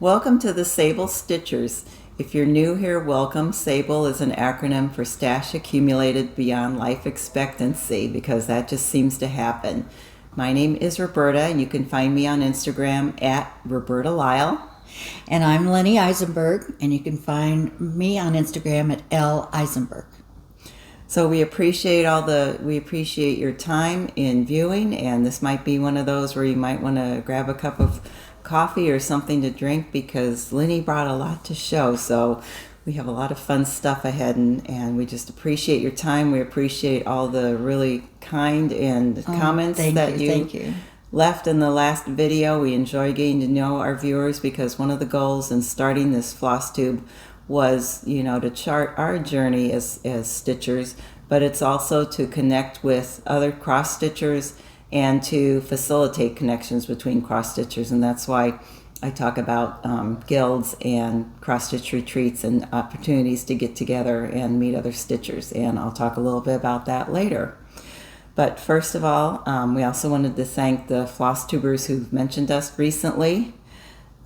Welcome to the SABLE Stitchers. If you're new here, welcome. SABLE is an acronym for Stash Accumulated Beyond Life Expectancy, because that just seems to happen. My name is Roberta, and you can find me on Instagram at Roberta Lyle. And I'm Lenny Eisenberg, and you can find me on Instagram at L Eisenberg. So we appreciate your time in viewing, and this might be one of those where you might want to grab a cup of coffee or something to drink, because Lenny brought a lot to show. So we have a lot of fun stuff ahead, and we just appreciate your time. We appreciate all the really kind and comments that you left in the last video. We enjoy getting to know our viewers, because one of the goals in starting this Flosstube was, to chart our journey as stitchers, but it's also to connect with other cross stitchers and to facilitate connections between cross stitchers. And that's why I talk about guilds and cross stitch retreats and opportunities to get together and meet other stitchers. And I'll talk a little bit about that later. But first of all, we also wanted to thank the Flosstubers who've mentioned us recently.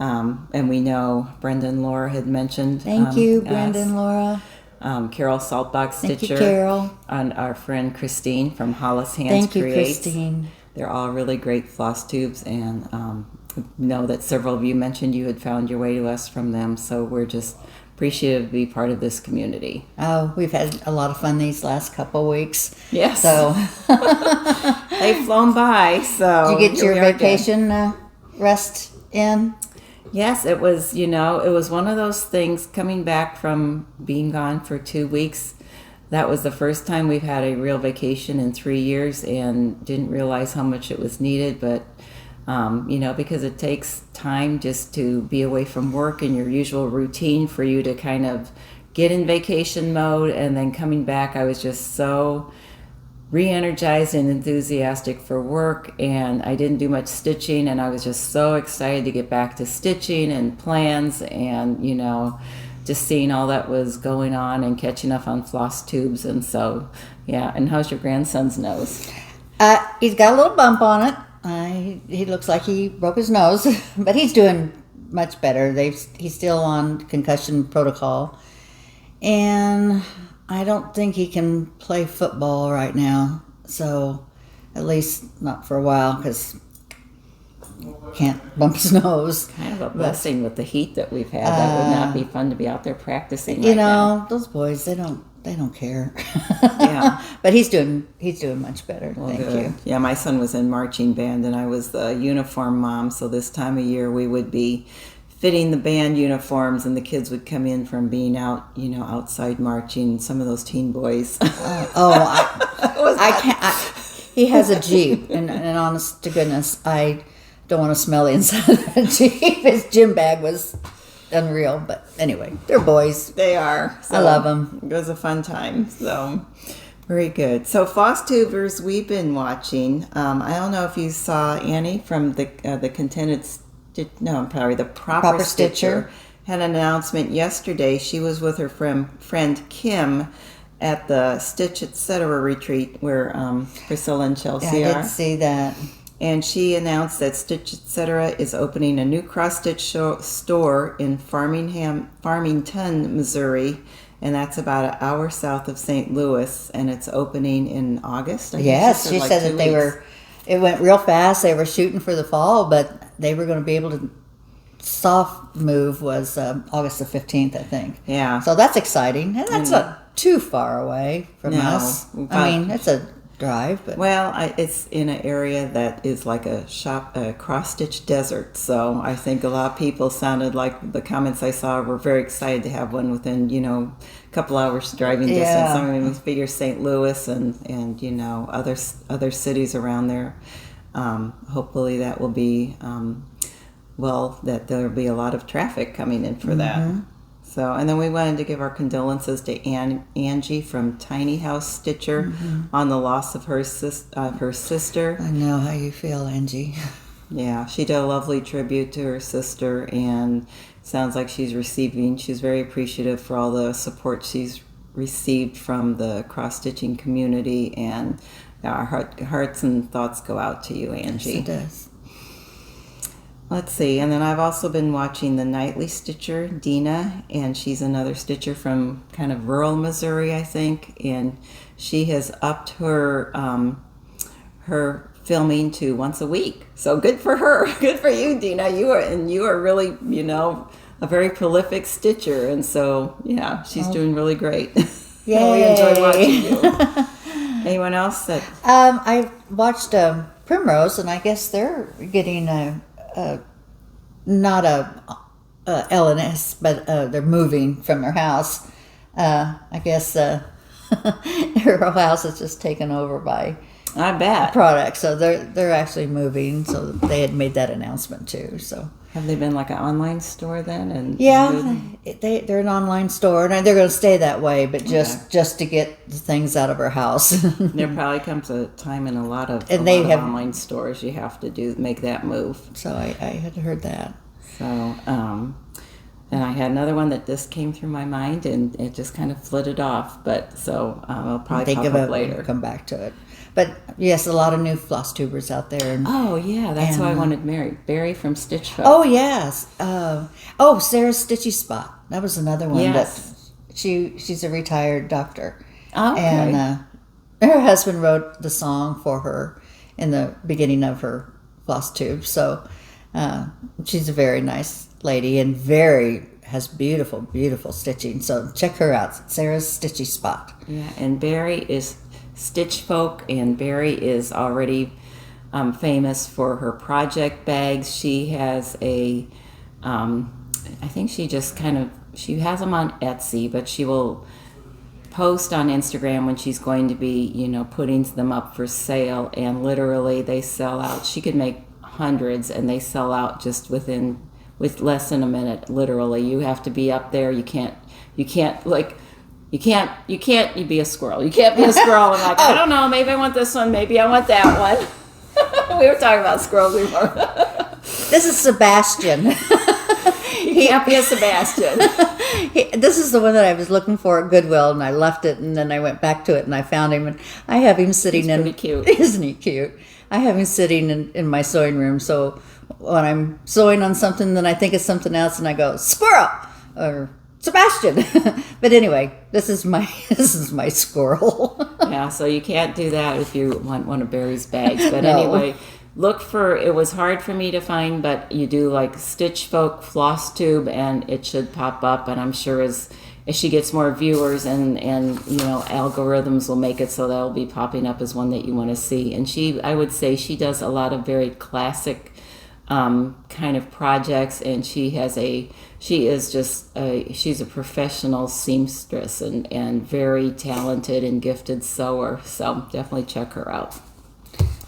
And we know Brenda and Laura had mentioned. Thank you, Brenda and Laura. Carol Saltbox Stitcher. Thank you, Carol. And our friend Christine from Hollis Hands Thank you, Creates. Christine. They're all really great floss tubes, and know that several of you mentioned you had found your way to us from them. So we're just appreciative to be part of this community. Oh, we've had a lot of fun these last couple weeks. Yes. So they've flown by. So did you get your vacation rest in? Yes, it was, it was one of those things, coming back from being gone for 2 weeks. That was the first time we've had a real vacation in 3 years, and didn't realize how much it was needed. But, because it takes time just to be away from work and your usual routine for you to kind of get in vacation mode. And then coming back, I was just so re-energized and enthusiastic for work, and I didn't do much stitching, and I was just so excited to get back to stitching and plans, and just seeing all that was going on and catching up on floss tubes. And so and how's your grandson's nose? He's got a little bump on it. He looks like he broke his nose, but he's doing much better. He's still on concussion protocol, and I don't think he can play football right now, so at least not for a while, because can't bump his nose. Kind of a blessing with the heat that we've had. That would not be fun to be out there practicing right now. Those boys, they don't care. Yeah. But he's doing much better. Well, Thank good. you. Yeah, my son was in marching band, and I was the uniform mom, so this time of year we would be fitting the band uniforms, and the kids would come in from being out, outside marching. Some of those teen boys. I can't. He has a Jeep, and honest to goodness, I don't want to smell the inside of the Jeep. His gym bag was unreal, but anyway, they're boys. They are. So I love them. It was a fun time. So very good. So Flosstubers, we've been watching. I don't know if you saw Annie from the the Proper Stitcher had an announcement yesterday. She was with her friend Kim at the Stitch Etc. retreat where Priscilla and Chelsea are. I did see that. And she announced that Stitch Etc. is opening a new cross-stitch store in Farmington, Missouri, and that's about an hour south of St. Louis, and it's opening in August. Yes, she said that it went real fast. They were shooting for the fall, but they were going to be able to. Soft move was August the 15th, I think. Yeah. So that's exciting, and that's not too far away from us. I mean, it's a drive, but it's in an area that is like a cross-stitch desert. So I think a lot of people sounded like the comments I saw were very excited to have one within a couple hours driving distance. I mean, we figure St. Louis and other cities around there. Hopefully that will be that there'll be a lot of traffic coming in for that. So, and then we wanted to give our condolences to Angie from Tiny House Stitcher on the loss of her sister. I know how you feel, Angie. Yeah, she did a lovely tribute to her sister, and sounds like she's very appreciative for all the support she's received from the cross-stitching community, and our hearts and thoughts go out to you, Angie. Yes, it does. let's see. And then I've also been watching the Nightly Stitcher, Dina, and she's another stitcher from kind of rural Missouri, I think. And she has upped her her filming to once a week. So good for her. Good for you, Dina. You are really, a very prolific stitcher. And so, yeah, she's doing really great. Yay. We enjoy watching you. Anyone else that? I watched Primrose, and I guess they're getting not a LNS, but they're moving from their house. I guess their whole house is just taken over by I bet products, so they're actually moving. So they had made that announcement too. So have they been like an online store then? And yeah, they're an online store, and they're going to stay that way, but just to get the things out of our house. There probably comes a time in a lot of online stores you have to make that move. So I had heard that. So and I had another one that just came through my mind, and it just kind of flitted off. But so I'll probably pop up later. Come back to it. But yes, a lot of new floss tubers out there. Oh yeah, that's why I wanted Barry from StitchFolk. Oh yes. Sarah's Stitchy Spot. That was another one. Yes. That she's a retired doctor. Okay. And her husband wrote the song for her in the beginning of her floss tube. So she's a very nice lady and has beautiful, beautiful stitching. So check her out, Sarah's Stitchy Spot. Yeah, and Barry is StitchFolk, and Barry is already famous for her project bags. She has I think she has them on Etsy, but she will post on Instagram when she's going to be, putting them up for sale, and literally they sell out. She could make hundreds, and they sell out just with less than a minute. Literally, you have to be up there. You can't be a squirrel. You can't be a squirrel and like, I don't know, maybe I want this one, maybe I want that one. We were talking about squirrels before. This is Sebastian. You can't be a Sebastian. This is the one that I was looking for at Goodwill, and I left it, and then I went back to it, and I found him, and I have him sitting He's pretty cute. Isn't he cute? I have him sitting in my sewing room, so when I'm sewing on something, then I think it's something else, and I go, squirrel! Or Sebastian. But anyway, this is my squirrel. Yeah, so you can't do that if you want one of Barry's bags. But anyway, it was hard for me to find, but you do like StitchFolk Flosstube, and it should pop up. And I'm sure as she gets more viewers and algorithms will make it so that'll be popping up as one that you want to see. And I would say she does a lot of very classic kind of projects, and she's a professional seamstress and very talented and gifted sewer. So definitely check her out.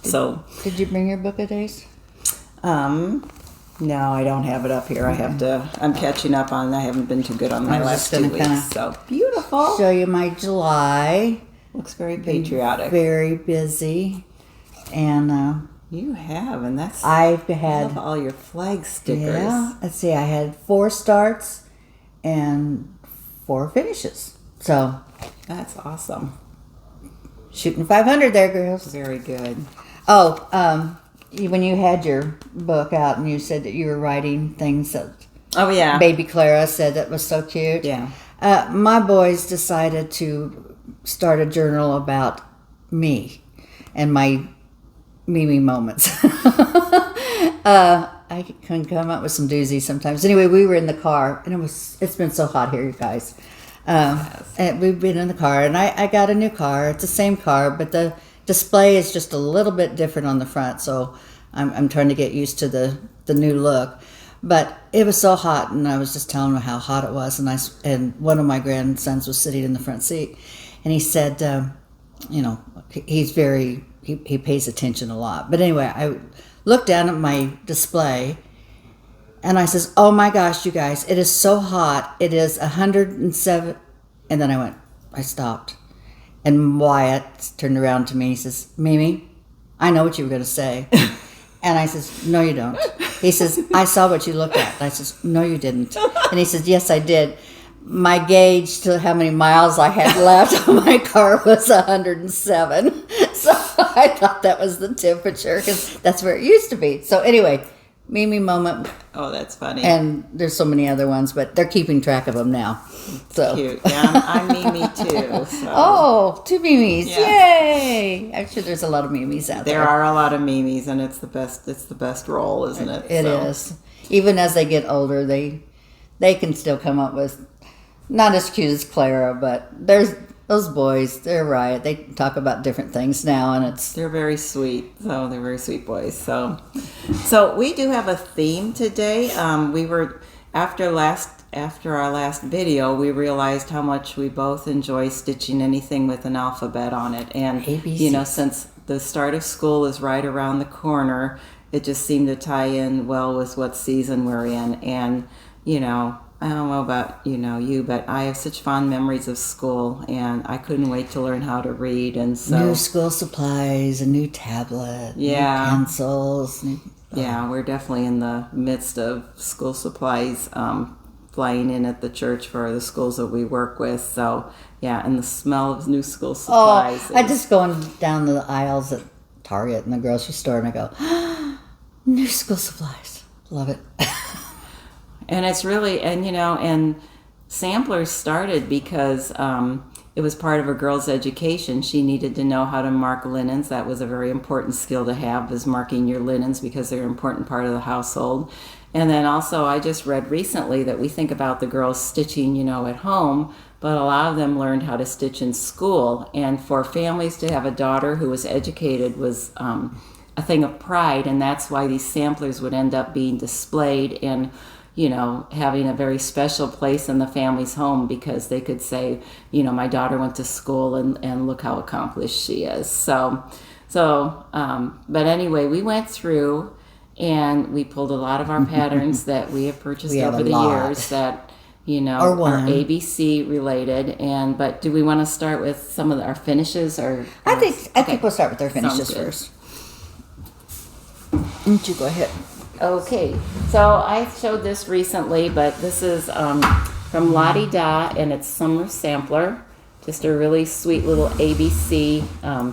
Did you bring your book of days? No, I don't have it up here. I'm catching up on. I haven't been too good on my last 2 weeks. So beautiful. Show you my July. Looks very patriotic. Very busy, and you have, and that's. I love all your flag stickers. Yeah. Let's see. I had 4 starts and 4 finishes. So that's awesome. Shooting 500 there, girls. Very good. Oh, when you had your book out and you said that you were writing things that. Oh yeah. Baby Clara said that was so cute. Yeah. My boys decided to start a journal about me and my Mimi moments. I can come up with some doozies sometimes. Anyway, we were in the car, and it's been so hot here, you guys. And we've been in the car, and I got a new car. It's the same car, but the display is just a little bit different on the front, so I'm trying to get used to the new look. But it was so hot, and I was just telling him how hot it was, and one of my grandsons was sitting in the front seat, and he said, he's very. He pays attention a lot. But anyway, I looked down at my display, and I says, oh my gosh, you guys, it is so hot. It is 107. And then I stopped. And Wyatt turned around to me. He says, Mimi, I know what you were going to say. And I says, no, you don't. He says, I saw what you looked at. And I says, no, you didn't. And he says, yes, I did. My gauge to how many miles I had left on my car was 107. So I thought that was the temperature because that's where it used to be. So anyway, Mimi moment. Oh, that's funny. And there's so many other ones, but they're keeping track of them now. So Cute. Yeah, I'm Mimi too. So. Oh, two Mimis. Yeah. Yay. I'm sure there's a lot of Mimis out there. There are a lot of Mimis, and it's the best role, isn't it? It is. Even as they get older, they can still come up with, not as cute as Clara, but there's those boys, they're right. They talk about different things now, and they're very sweet. So they're very sweet boys. So we do have a theme today. We were after our last video, we realized how much we both enjoy stitching anything with an alphabet on it, and ABC. Since the start of school is right around the corner, it just seemed to tie in well with what season we're in. And I don't know about you, but I have such fond memories of school, and I couldn't wait to learn how to read. And so new school supplies, a new tablet, yeah, new pencils. Yeah, we're definitely in the midst of school supplies flying in at the church for the schools that we work with. So yeah, and the smell of new school supplies. I just going down the aisles at Target and the grocery store, and I go, new school supplies. Love it. And it's really, and samplers started because it was part of a girl's education. She needed to know how to mark linens. That was a very important skill to have, is marking your linens, because they're an important part of the household. And then also, I just read recently that we think about the girls stitching, at home, but a lot of them learned how to stitch in school. And for families to have a daughter who was educated was a thing of pride, and that's why these samplers would end up being displayed and having a very special place in the family's home, because they could say, my daughter went to school and look how accomplished she is. But anyway, we went through and we pulled a lot of our patterns that we have purchased over the years that, are ABC related. But do we want to start with some of our finishes, or? I think we'll start with our finishes first. Why don't you go ahead? Okay, so I showed this recently, but this is from Lottie Da, and it's Summer Sampler. Just a really sweet little ABC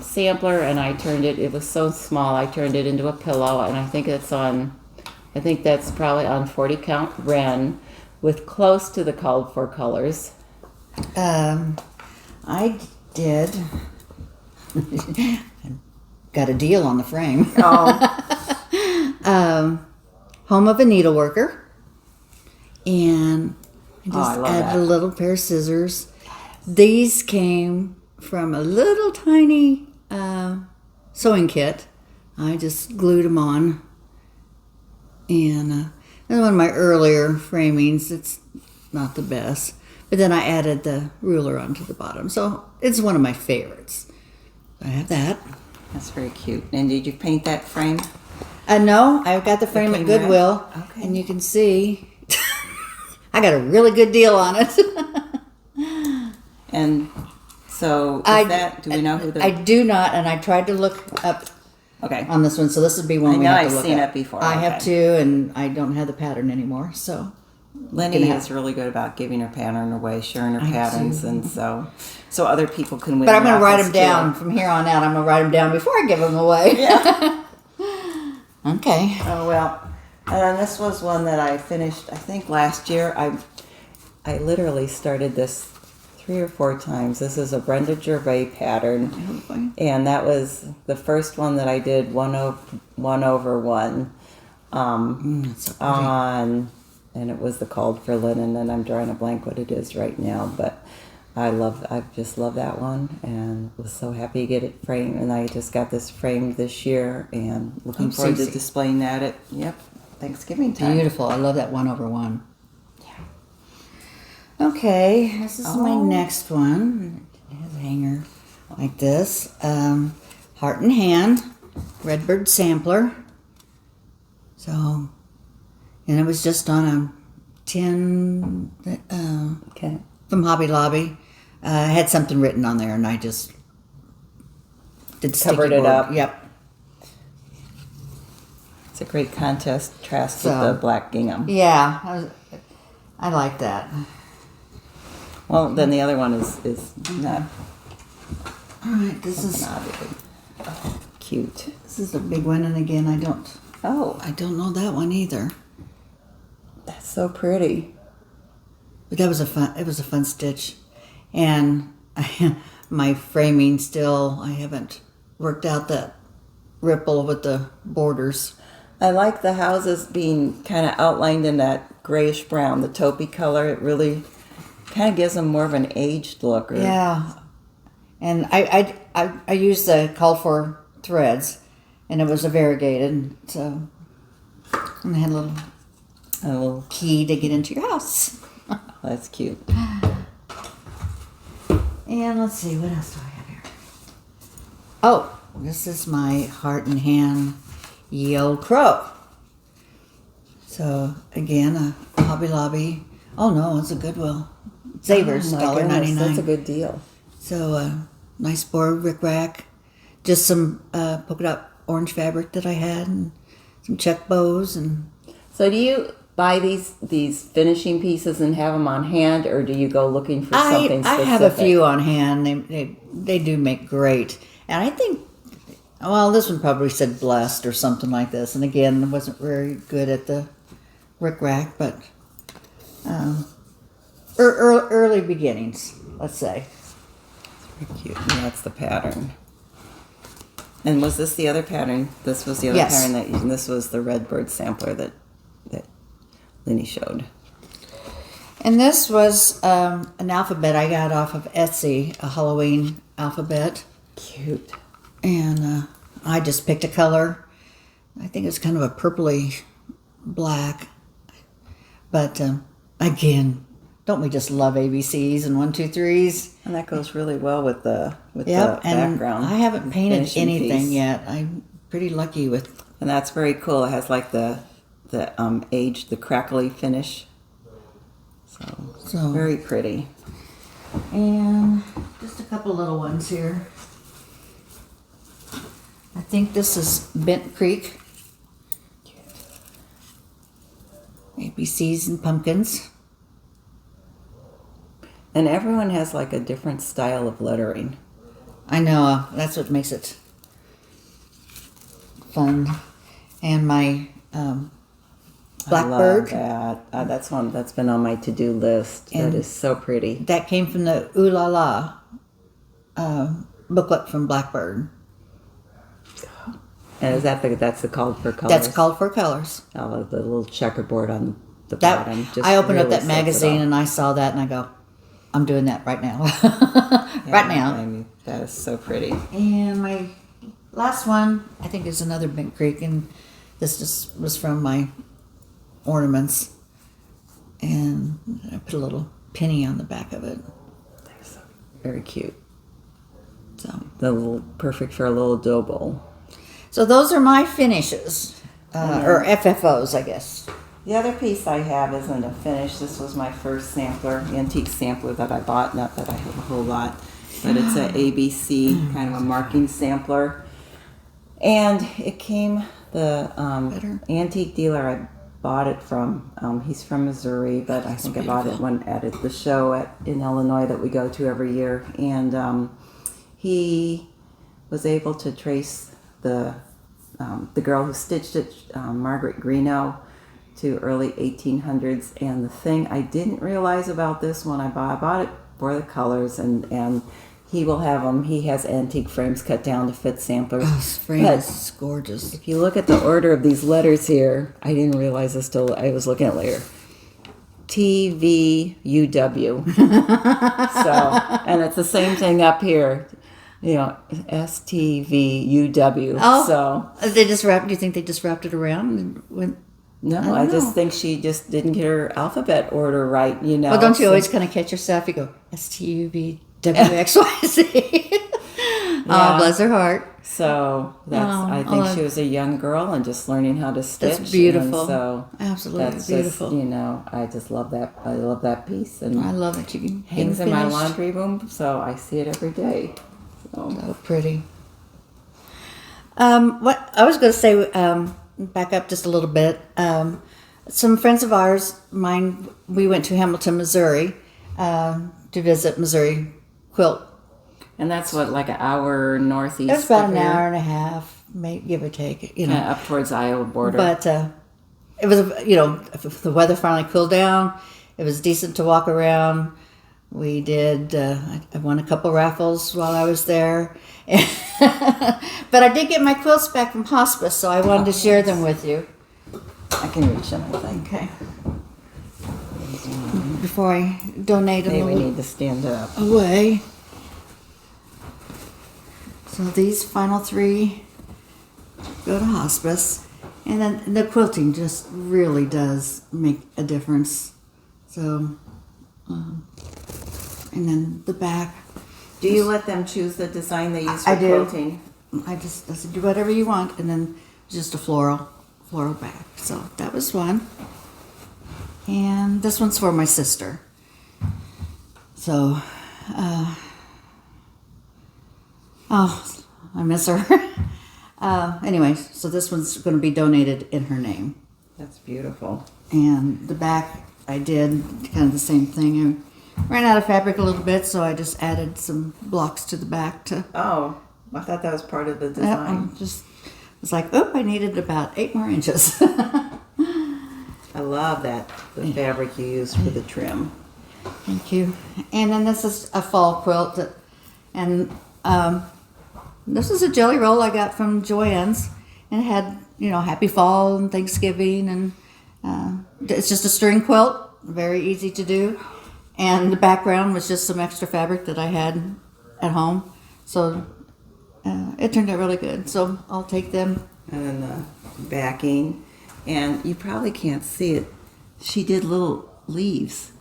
sampler, and it was so small, I turned it into a pillow, and I think that's probably on 40 count Ren, with close to the called for colors. I did. Got a deal on the frame. Oh. Home of a Needleworker, and I just love added that. a little pair of scissors. These came from a little tiny sewing kit. I just glued them on, and one of my earlier framings. It's not the best, but then I added the ruler onto the bottom, so it's one of my favorites. I have that. That's very cute. And did you paint that frame? No, I got the frame at Goodwill, and you can see I got a really good deal on it. And so, do we know who I do not, and I tried to look up on this one, so this would be one we have to look at. I've seen it before. I have too, and I don't have the pattern anymore, so. Lenny is really good about giving her pattern away, sharing her patterns, and so other people can win. But I'm going to write them down from here on out. I'm going to write them down before I give them away. Yeah. Okay. Oh, well, and this was one that I finished, I think, last year. I literally started this 3 or 4 times. This is a Brenda Gervais pattern, and that was the first one that I did 1/1 on, and it was the called for linen, and I'm drawing a blank what it is right now, but I just love that one, and was so happy to get it framed. And I just got this framed this year, and looking forward to displaying that at Thanksgiving time. Beautiful. I love that 1/1. Yeah. Okay, this is my next one. It has a hanger like this. Heart and Hand, Redbird Sampler. So, and it was just on a tin. From Hobby Lobby. I had something written on there, and I just did covered it up. Yep. It's a great contrast with the black gingham. Yeah, I like that. Well, then the other one is not. All right, this is cute. This is a big one, and again, I don't Oh, I don't know that one either. that's so pretty. But it was a fun stitch. And my framing still, I haven't worked out that ripple with the borders. I like the houses being kind of outlined in that grayish brown, the taupey color. It really kind of gives them more of an aged look. Yeah. And I used the call for threads, and it was a variegated, so and I had a little key to get into your house. That's cute. And let's see, what else do I have here? Oh, this is my Heart and Hand Ye Old Crow. So, again, a Hobby Lobby. Oh, no, it's a Goodwill. Savers, Oh my goodness, $1.99. that's a good deal. So, nice board rickrack. Just some polka dot orange fabric that I had, and some check bows. And So do you buy these finishing pieces and have them on hand, or do you go looking for something I specific? have a few on hand. They do make great. And I think, well, this one probably said blessed or something like this. And again, I wasn't very good at the rickrack, but early beginnings, let's say. Very cute. And that's the pattern. And was this the other pattern? This was the other Yes. pattern and this was the Redbird sampler that Lenny showed. And this was an alphabet I got off of Etsy, a Halloween alphabet. Cute. And I just picked a color. I think it's kind of a purpley black. But again, don't we just love ABCs and 1, 2, 3s? And that goes really well with the Yep, the and background. I haven't painted finishing anything piece. yet. I'm pretty lucky with. And that's very cool. It has like the aged, the crackly finish. So very pretty. And just a couple little ones here. I think this is Bent Creek. ABCs and pumpkins. And everyone has like a different style of lettering. I know, that's what makes it fun. And my blackbird. I love that. That's one that's been on my to-do list. And that is so pretty. That came from the Ooh La La booklet from Blackbird. And is that's the called for colors? That's called for colors. Oh, the little checkerboard on the That bottom. I opened up really that sets it magazine off. and I saw that and I go, I'm doing that right now. Yeah, right now. I mean, that is so pretty. And my last one, I think is another Bent Creek, and this just was from my ornaments. And I put a little penny on the back of it. Very cute. So the little perfect for a little dough bowl. So those are my finishes, or FFOs, I guess. The other piece I have isn't a finish. This was my first sampler, antique sampler that I bought. Not that I have a whole lot, but it's a ABC kind of a marking sampler. And it came the antique dealer I bought it from. He's from Missouri, but I think I bought it at the show in Illinois that we go to every year. And he was able to trace the girl who stitched it, Margaret Greenough, to early 1800s. And the thing I didn't realize about this one, I bought it for the colors, and he will have them. He has antique frames cut down to fit samplers. Oh, this frame is gorgeous. If you look at the order of these letters here, I didn't realize this till I was looking at it later. TVUW. And it's the same thing up here. You know, STVUW. Oh, so they just wrapped. Do you think they just wrapped it around and went? no, don't I just know. think she just didn't get her alphabet order right. You know. Well, don't you So- always kind of catch yourself? You go STUVWXYZ. Oh, bless her heart. So I think she was a young girl and just learning how to stitch. That's beautiful. And so Absolutely that's beautiful. Just, I just love that. I love that piece, and I love it. You can hangs in my laundry room, so I see it every day. So pretty. What I was going to say, back up just a little bit. Some friends of ours, we went to Hamilton, Missouri, to visit Missouri Quilt. And that's what, like an hour northeast. It was about of an here? hour and a half, may give or take, you Kind know. of up towards Iowa border. But it was, you know, the weather finally cooled down. It was decent to walk around. We did, I won a couple raffles while I was there. But I did get my quilts back from hospice, so I wanted to share them with you. I can reach them, I think. Okay. Before I donate them Maybe we need to stand up. away. So these final 3 go to hospice. And then the quilting just really does make a difference. So, and then the back. Do you let them choose the design they use for I do. quilting? I said, do whatever you want. And then just a floral back. So that was one. And this one's for my sister. So, oh, I miss her. Anyway, so this one's going to be donated in her name. That's beautiful. And the back, I did kind of the same thing. I ran out of fabric a little bit, so I just added some blocks to the back to. Oh, I thought that was part of the design. It's like, oh, I needed about 8 more inches. I love that, the fabric you used for the trim. Thank you. And then this is a fall quilt, and this is a jelly roll I got from Joann's, and it had, you know, Happy Fall and Thanksgiving, and it's just a string quilt, very easy to do. And the background was just some extra fabric that I had at home, so it turned out really good. So I'll take them. And then the backing, and you probably can't see it. She did little leaves.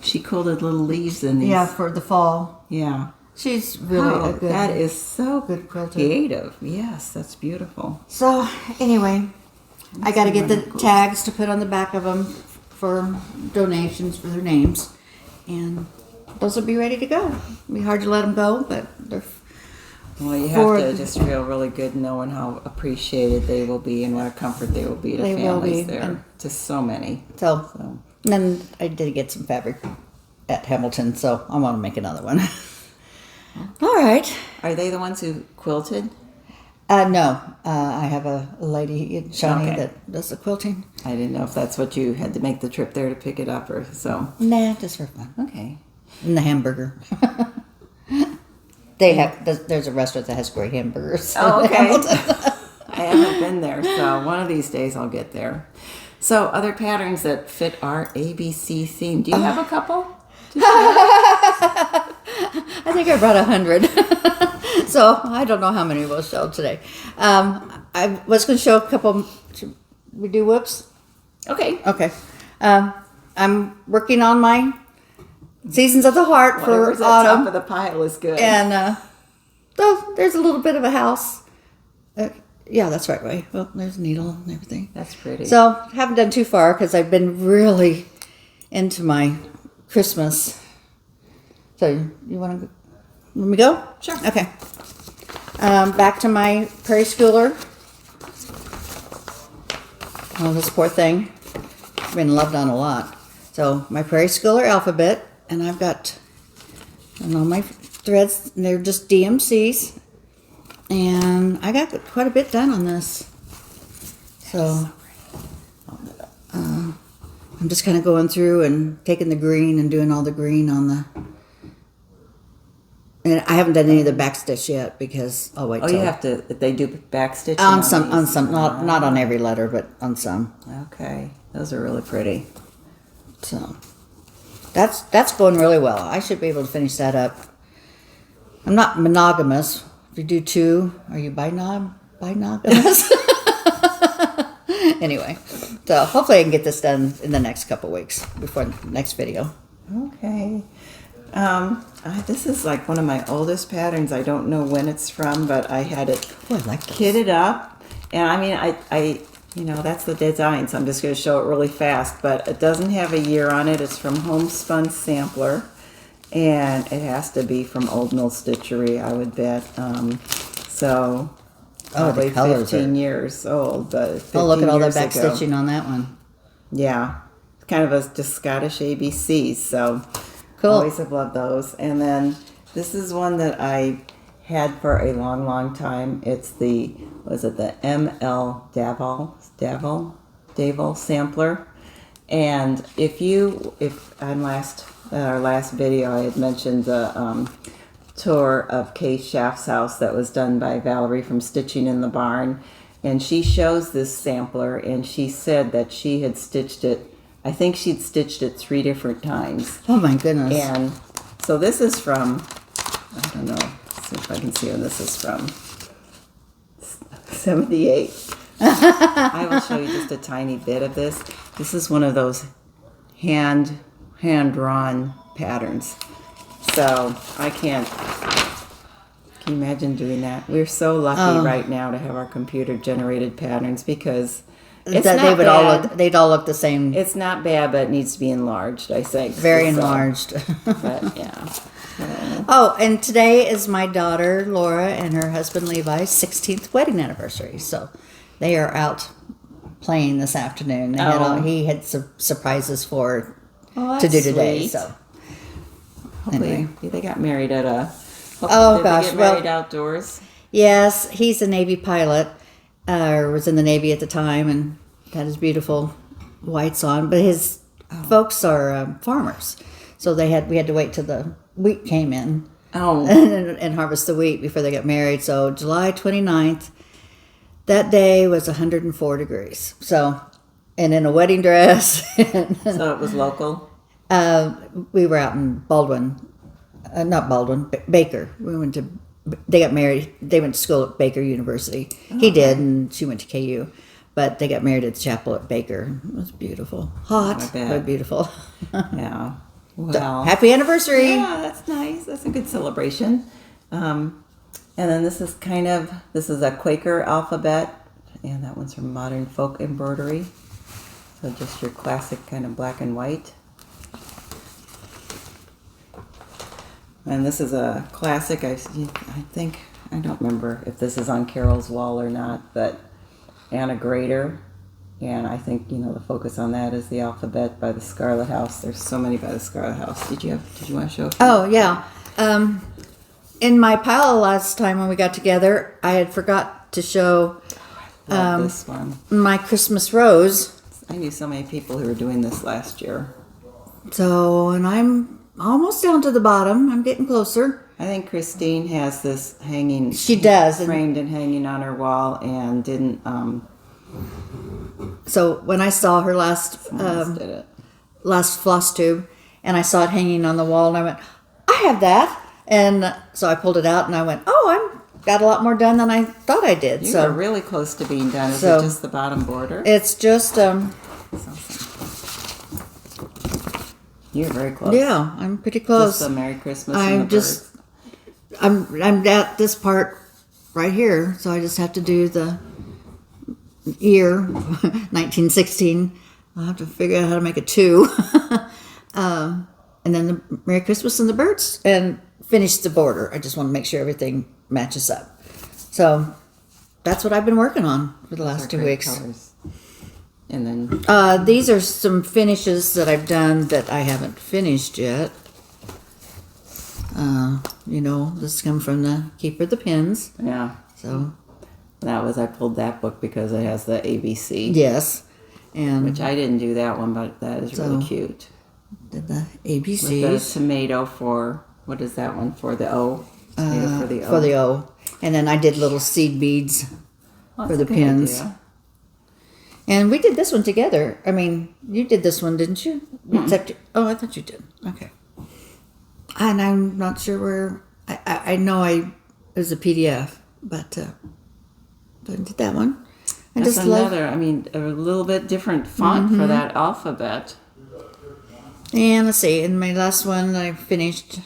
She quilted little leaves in these. Yeah, for the fall. Yeah. She's really a good. That is so good quilter. creative. Yes, that's beautiful. So anyway, I got to get the tags to put on the back of them for donations for their names, and those will be ready to go. It'll be hard to let them go, but they're. Well, you have to just feel really good knowing how appreciated they will be and what a comfort they will be to families there. And just so many. So, and then I did get some fabric at Hamilton, so I want to make another one. All right. Are they the ones who quilted? No. I have a lady, Shawnee, that does the quilting. I didn't know if that's what you had to make the trip there to pick it up or so. Nah, just for fun. Okay. And the hamburger. They have. There's a restaurant that has great hamburgers. Oh, okay. I haven't been there, so one of these days I'll get there. So, other patterns that fit our ABC theme. Do you have a couple? I think I brought 100. So I don't know how many we'll show today. I was going to show a couple. Should we do whoops? Okay. Okay. I'm working on my Seasons of the Heart Whatever's for at autumn. top of the pile is good. And so there's a little bit of a house. Yeah, that's right way. Well, there's a needle and everything. That's pretty. So haven't done too far because I've been really into my Christmas. So you want to let me go? Sure. Okay. Back to my Prairie Schooler. Oh, this poor thing. It's been loved on a lot. So my Prairie Schooler alphabet, and I've got all my threads. And they're just DMCs, and I got quite a bit done on this. So I'm just kind of going through and taking the green and doing all the green on the. And I haven't done any of the backstitch yet because I'll wait. Oh, till you have to. They do backstitching on some, these? not on every letter, but on some. Okay, those are really pretty. So that's going really well. I should be able to finish that up. I'm not monogamous. If you do 2, are you binogamous? Anyway, so hopefully I can get this done in the next couple weeks before the next video. Okay. This is like one of my oldest patterns. I don't know when it's from, but I had it kitted up. And I mean, I that's the design, so I'm just going to show it really fast. But it doesn't have a year on it. It's from Homespun Sampler. And it has to be from Old Mill Stitchery, I would bet. So probably 15 years old. But 15 look at all that years ago. backstitching on that one. Yeah. Kind of just Scottish ABCs, so Cool. always have loved those. And then this is one that I had for a long, long time. It's the ML Davil sampler. And if on our last video I had mentioned the tour of Kay Schaff's house that was done by Valerie from Stitching in the Barn, and she shows this sampler, and she said that she had stitched it. I think she'd stitched it 3 different times. Oh my goodness. And so this is from, I don't know, let's see if I can see when this is from. 78. I will show you just a tiny bit of this. This is one of those hand-drawn patterns. So I can you imagine doing that? We're so lucky right now to have our computer-generated patterns, because it's not bad. They'd all look the same. It's not bad, but it needs to be enlarged, I think. Very enlarged. But yeah. Oh, and today is my daughter Laura and her husband Levi's 16th wedding anniversary. So they are out playing this afternoon. He had some surprises for her to do today. Sweet. So hopefully anyway. They got married at a. Oh did gosh! They get married outdoors. Yes, he's a Navy pilot. Was in the Navy at the time and had his beautiful whites on. But his folks are farmers, so we had to wait till the wheat came in and harvest the wheat before they got married. So July 29th, that day was 104 degrees. So, and in a wedding dress. So it was local? We were out in Baker. They got married. They went to school at Baker University. He did, and she went to KU. But they got married at the chapel at Baker. It was beautiful. Hot, but beautiful. Yeah. Well, so, happy anniversary. Yeah, that's nice. That's a good celebration. And then this is a Quaker alphabet, and that one's from Modern Folk Embroidery. So just your classic kind of black and white. And this is a classic. I think, I don't remember if this is on Carol's wall or not, but Anna Grader. And I think, the focus on that is the alphabet by the Scarlet House. There's so many by the Scarlet House. Did you want to show? Oh, yeah. In my pile last time when we got together, I had forgot to show this one. My Christmas rose. I knew so many people who were doing this last year. So, and I'm almost down to the bottom. I'm getting closer. I think Christine has this hanging. She does. Framed and hanging on her wall, and didn't. So when I saw her last Flosstube, and I saw it hanging on the wall, and I went, I have that. And so I pulled it out, and I went, I've got a lot more done than I thought I did. You were really close to being done. Is it just the bottom border? It's just You're very close. Yeah, I'm pretty close. Just the Merry Christmas and the birds. I'm at this part right here, so I just have to do the year 1916. I'll have to figure out how to make a 2. And then the Merry Christmas and the birds, and finish the border. I just want to make sure everything matches up. So that's what I've been working on for the last 2 weeks. Colors. And then these are some finishes that I've done that I haven't finished yet. This come from the Keeper of the Pins. Yeah. So I pulled that book because it has the ABC. Yes. And which I didn't do that one, but that is really cute. Did the ABCs. With the tomato for, what is that one for? The O? Tomato for the O. For the O. And then I did little seed beads for the pins. Idea. And we did this one together. I mean, you did this one, didn't you? Mm-hmm. Except, I thought you did. Okay. And I'm not sure where, I know it was a PDF, but I did that one. That's a little bit different font for that alphabet. And let's see, and my last one I finished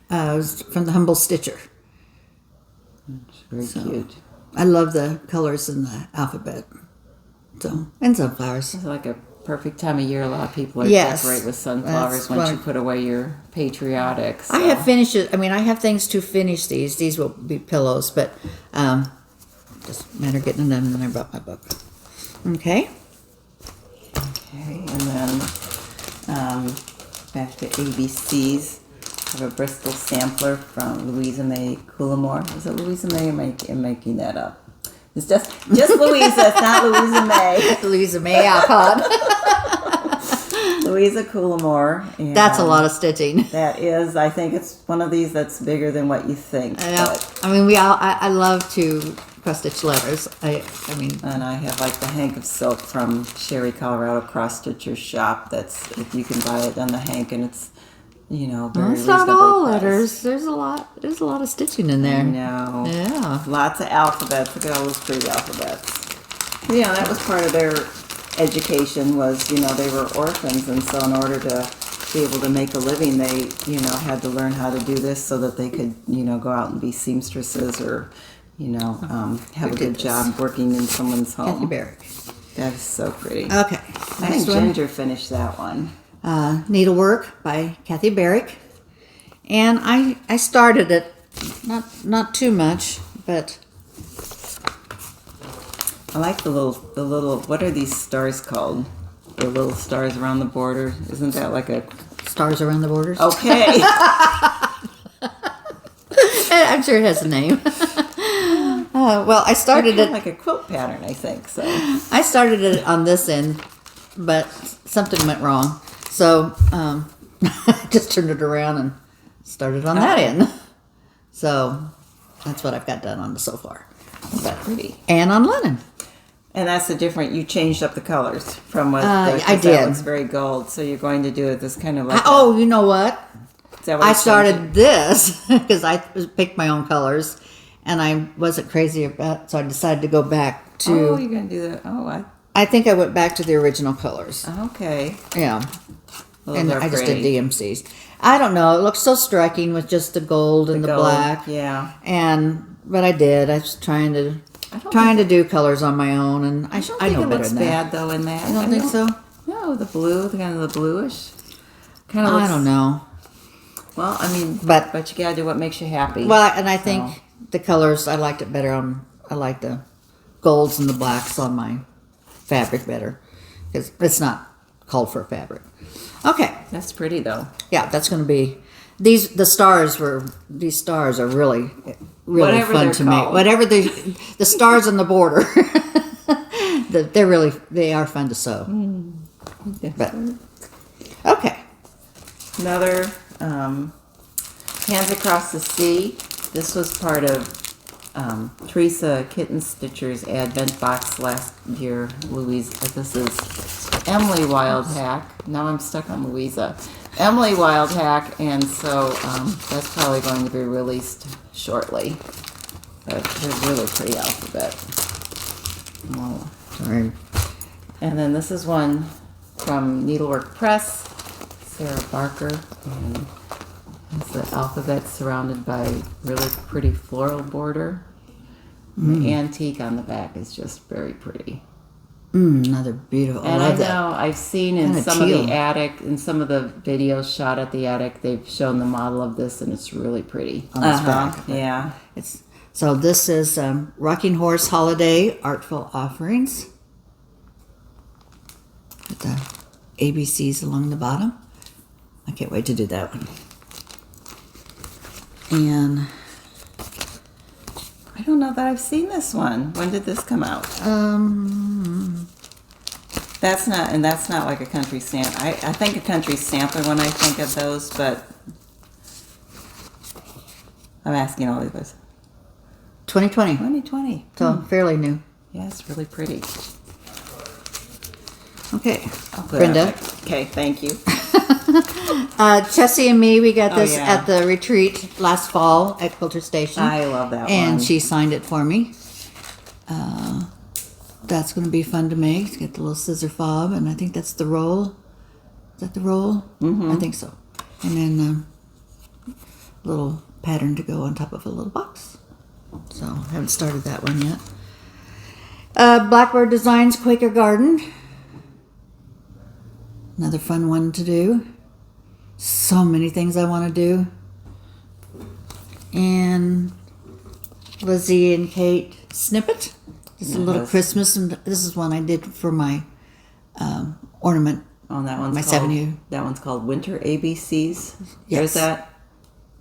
was from the Humble Stitcher. It's very cute. I love the colors in the alphabet. So, and sunflowers. It's like a perfect time of year. A lot of people are decorate with sunflowers once you put away your patriotic. So. I have finishes. I have things to finish these. These will be pillows, but just a matter of getting them done, and then I brought my book. Okay. Okay, and then back to ABCs. have a Bristol sampler from Louisa May Coulamore. Is it Louisa May? Or am I making that up? It's just Louisa. It's not Louisa May. Louisa May Alcott. Louisa Coulamore. That's a lot of stitching. That is. I think it's one of these that's bigger than what you think. I mean, I love to cross stitch letters. I mean, and I have like the hank of silk from Sherry, Colorado cross stitcher shop. That's if you can buy it on the hank, and it's very it's not all priced. letters. There's a lot of stitching in there. I know. Yeah. Lots of alphabets. Look at all those pretty alphabets. Yeah, that was part of their education was, they were orphans, and so in order to be able to make a living, they, had to learn how to do this so that they could, go out and be seamstresses or, have a good job working in someone's home. Kathy Barrick. That is so pretty. Okay. I think Ginger finished that one. Needlework by Kathy Barrick. And I started it, not too much, but I like the little, what are these stars called? The little stars around the border. Isn't that like a... Stars around the borders? Okay. I'm sure it has a name. Well, I started it like a quilt pattern, I think. So I started it on this end, but something went wrong. So I just turned it around and started on that end. So that's what I've got done on the so far. That's pretty. And on linen. And that's the different. You changed up the colors from what I did. That looks very gold. So you're going to do it this kind of like. You know what? Is that what I started this because I picked my own colors, and I wasn't crazy about. So I decided to go back to. Oh, you're going to do that. Oh, I think I went back to the original colors. Okay. Yeah. Those And are I just did pretty. DMCs. I don't know. It looks so striking with just the gold and the gold, black. yeah. But I did. I was trying to do colors on my own, and I don't know think it better looks than that. bad though in that. You don't think so? No, the blue, kind of the bluish. Kind of. I don't know. Well, I mean, But you gotta do what makes you happy. Well, and I think the colors, I liked it better on. I like the golds and the blacks on my fabric better because it's not called for fabric. Okay. That's pretty though. Yeah, that's going to be these stars are really Whatever fun they're to make. called. Whatever the stars on the border. They are fun to sew. But okay. Another Hands Across the Sea. This was part of Teresa Kitten Stitcher's Advent box last year. This is Emily Wildhack. Now I'm stuck on Louisa. Emily Wildhack, and so that's probably going to be released shortly. But they're really pretty alphabet. Oh. Sorry. And then this is one from Needlework Press, Sarah Barker, and it's the alphabet surrounded by really pretty floral border. The antique on the back is just very pretty. Another beautiful. And I I love that. know I've seen in Kinda some of teal. the attic, in some of the videos shot at the attic, they've shown the model of this, and it's really pretty. On its back. Yeah. So this is Rocking Horse Holiday Artful Offerings. With the ABCs along the bottom. I can't wait to do that one. And I don't know that I've seen this one. When did this come out? That's not like a country sample. I think a country sampler when I think of those, but I'm asking all of this. 2020. 2020. So fairly new. Yeah, it's really pretty. Okay. I'll put Brenda. it up. Okay, thank you. Chessie and me, we got this yeah. at the retreat last fall at Quilter Station. I love that and one. she signed it for me. That's going to be fun to make. It's got the little scissor fob, and I think that's the roll. Is that the roll? Mm-hmm. I think so. And then a little pattern to go on top of a little box. So I haven't started that one yet. Blackbird Designs Quaker Garden. Another fun one to do. So many things I want to do. And Lizzie and Kate Snippet. This is a little Christmas, and this is one I did for my ornament. Oh, that one's My called, 7U. That one's called Winter ABCs. Yes. There's that.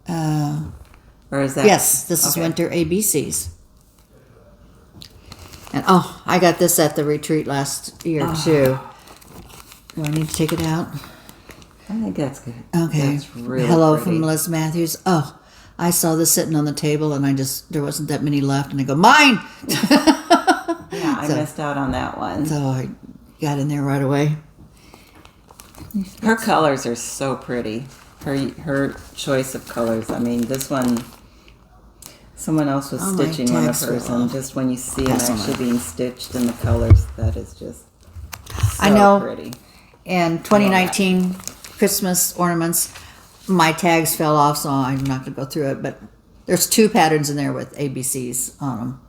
Or is that? Yes, this is okay. winter ABCs. And oh, I got this at the retreat last year too. Do I need to take it out? I think that's good. Okay. That's really Hello pretty. from Liz Matthews. Oh, I saw this sitting on the table and there wasn't that many left and I go, mine! Yeah, I missed out on that one. So I got in there right away. Her colors are so pretty. Her choice of colors. I mean, this one, someone else was Oh, my stitching one of tags hers, fell and off. just when you see them That's all actually right. being stitched in the colors, that is just so I know. pretty. And 2019 Christmas ornaments, my tags fell off, so I'm not going to go through it. But there's 2 patterns in there with ABCs on them.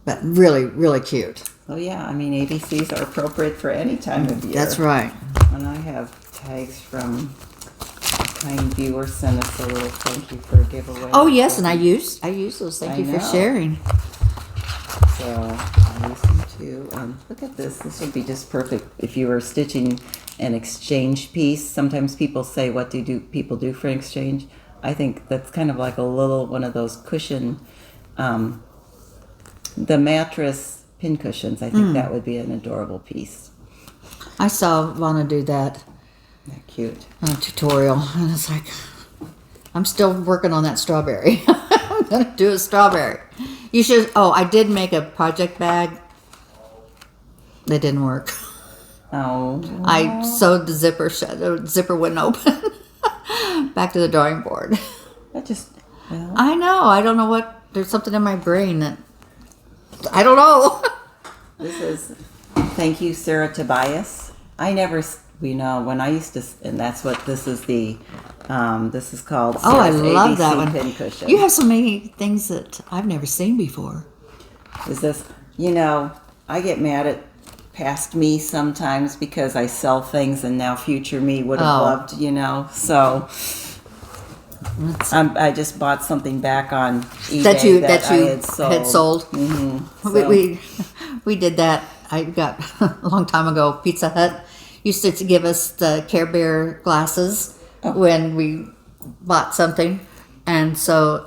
But really, really cute. Oh yeah, I mean ABCs are appropriate for any time of year. That's right. And I have tags from a kind viewer sent us a little thank you for a giveaway. Oh yes, and I use those. Thank I you for know. sharing. So I use them too. And look at this. This would be just perfect if you were stitching an exchange piece. Sometimes people say, "What do people do for an exchange?" I think that's kind of like a little one of those cushion, the mattress pin cushions. I think that would be an adorable piece. I saw Vonna do that They're cute. on a tutorial, and it's like, I'm still working on that strawberry. I'm gonna do a strawberry. You should. Oh, I did make a project bag. That didn't work. Oh, I sewed the zipper shut. The zipper wouldn't open. Back to the drawing board. that just. Well, I know. I don't know what. There's something in my brain that I don't know. this is. Thank you, Sarah Tobias. I never. When I used to, and that's what this is. This is called. Oh, I Sarah's love ABC that one. Pin cushion. You have so many things that I've never seen before. Is this? I get mad at past me sometimes because I sell things and now future me would have Oh. loved, so I just bought something back on eBay That you I had sold. Mm-hmm. We did that. I got a long time ago. Pizza Hut used to give us the Care Bear glasses when we bought something, and so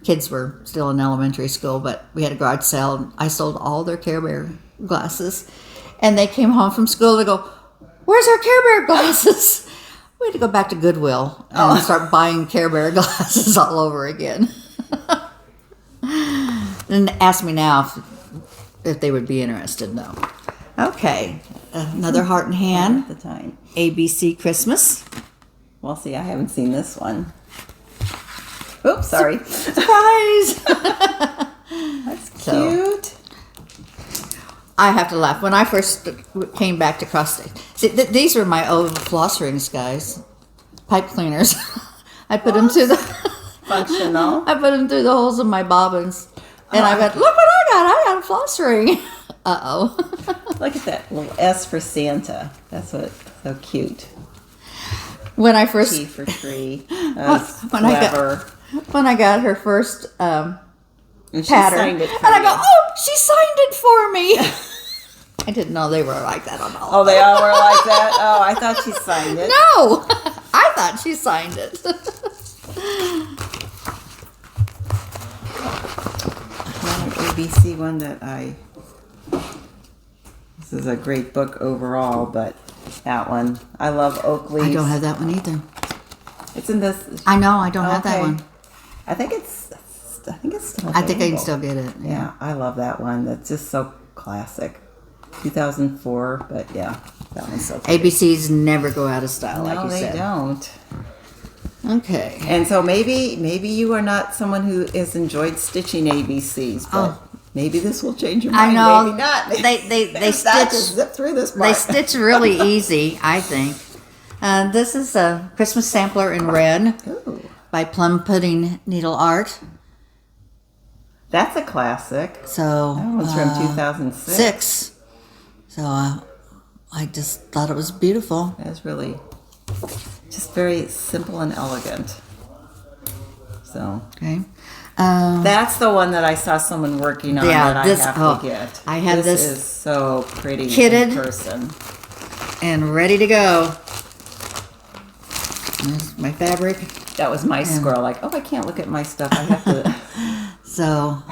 kids were still in elementary school, but we had a garage sale. And I sold all their Care Bear glasses, and they came home from school. They go, "Where's our Care Bear glasses?" We had to go back to Goodwill and start buying Care Bear glasses all over again. And ask me now if they would be interested. No. Okay. Another heart and hand. At the time. ABC Christmas. Well, see, I haven't seen this one. Oops, sorry. Surprise! That's So- cute. I have to laugh. When I first came back to cross stitch, see, these are my old floss rings, guys. Pipe cleaners. I put them through the Functional. I put them through the holes in my bobbins, and I went, "Look what I got! I got a floss ring." Uh-oh. Look at that little S for Santa. That's what. So cute. When I first T for tree. That's when I clever. got her first And she pattern, signed it and for I you. go, "Oh, she signed it for me." I didn't know they were like that on all. Oh, they all were like that? Oh, I thought she signed it. No, I thought she signed it. Another ABC one that this is a great book overall, but that one. I love Oakley's. I don't have that one either. It's in this. I know, I don't have that Okay. one. I think it's still I think I can available. still get it. Yeah, I love that one. That's just so classic. 2004, but yeah, that one's so pretty. ABCs never go out of style, like No, you they said. don't. Okay. And so maybe you are not someone who has enjoyed stitching ABCs, but maybe this will change your I mind. know. Maybe not. They There's not to stitch. zip through this part. They stitch really easy, I think. This is a Christmas sampler in red Ooh, by Plum Pudding Needle Art. that's a classic. So That one's from 2006. 6. So I just thought it was beautiful. That's really just very simple and elegant. So Okay. that's the one that I saw someone working on Yeah, that this- I have oh, to get. I have this is so pretty kitted. in person. And ready to go. There's my fabric. That was my squirrel. Like, oh, I can't look at my stuff. I have to. So,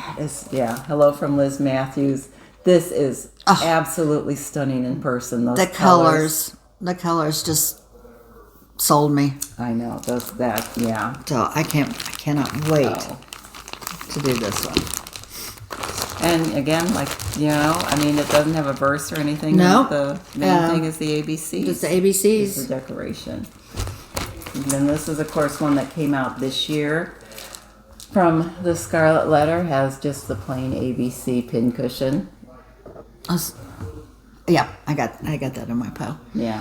Hello from Liz Matthews. This is absolutely stunning in person. Those the colors just sold me. I know yeah. So I cannot wait to do this one. And again, like, you know, I mean, it doesn't have a verse or anything. No. The main thing is the ABCs. Just the ABCs. It's the decoration. And then this is, of course, one that came out this year. From the Scarlet Letter, has just the plain ABC pin cushion. Yeah, I got that in my pile. Yeah.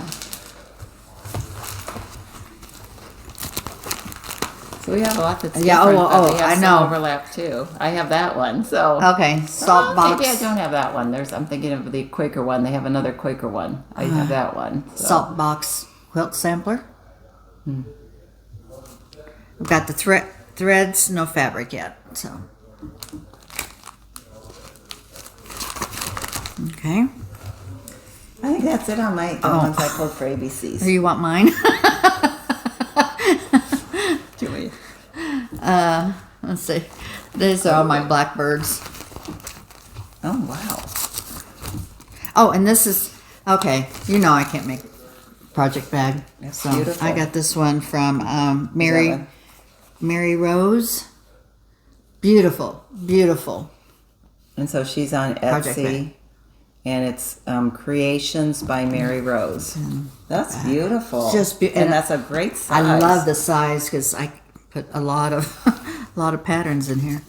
So we have a lot that's different, but we have some overlap too. I have that one, so. Okay, Saltbox. Maybe I don't have that one. I'm thinking of the Quaker one. They have another Quaker one. I have that one. So. Saltbox quilt sampler. We've got the threads, no fabric yet, so. Okay. I think that's it on the ones I pulled for ABCs. Do you want mine? Julie. Let's see. These are all my blackbirds. Oh, wow. Oh, and this is, okay, you know I can't make project bag. That's beautiful. I got this one from Mary Rose. Beautiful, beautiful. And so she's on Etsy. And it's Creations by Mary Rose. That's beautiful. Just and that's a great size. I love the size because I put a lot of patterns in here.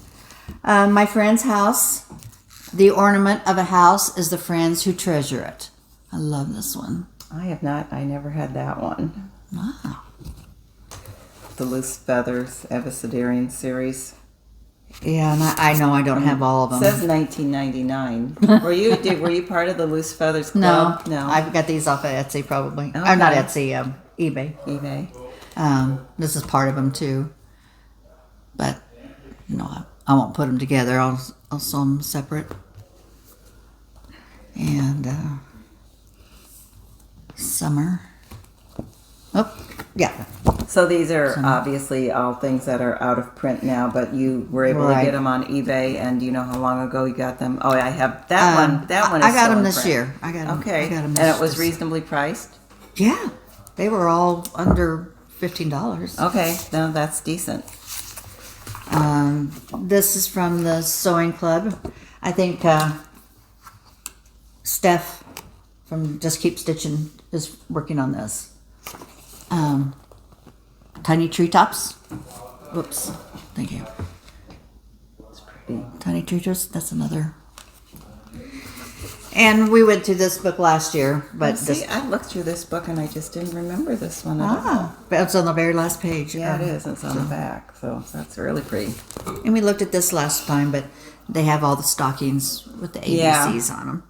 My friend's house. The ornament of a house is the friends who treasure it. I love this one. I never had that one. Wow. The Loose Feathers Abecedarian series. Yeah, and I know I don't have all of them. It says 1999. Were you part of the Loose Feathers Club? No. I've got these off of Etsy probably. Okay. Or not Etsy, eBay. eBay. This is part of them too. But I won't put them together. I'll sew them separate. And summer. Oh, yeah. So these are obviously all things that are out of print now, but you were able to get them on eBay, and do you know how long ago you got them? Oh, I have that one. That one is I got still them in this print. year. I got them. Okay. I got them and it was reasonably priced? Yeah. They were all under $15. Okay. No, that's decent. This is from the Sewing Club. I think Steph from Just Keep Stitching is working on this. Tiny Treetops. Whoops. Thank you. It's pretty. Tiny Treetops. That's another. And we went through this book last year, but I looked through this book and I just didn't remember this one at all. But it's on the very last page. Yeah, it is. It's on the back, so that's really pretty. And we looked at this last time, but they have all the stockings with the ABCs on them.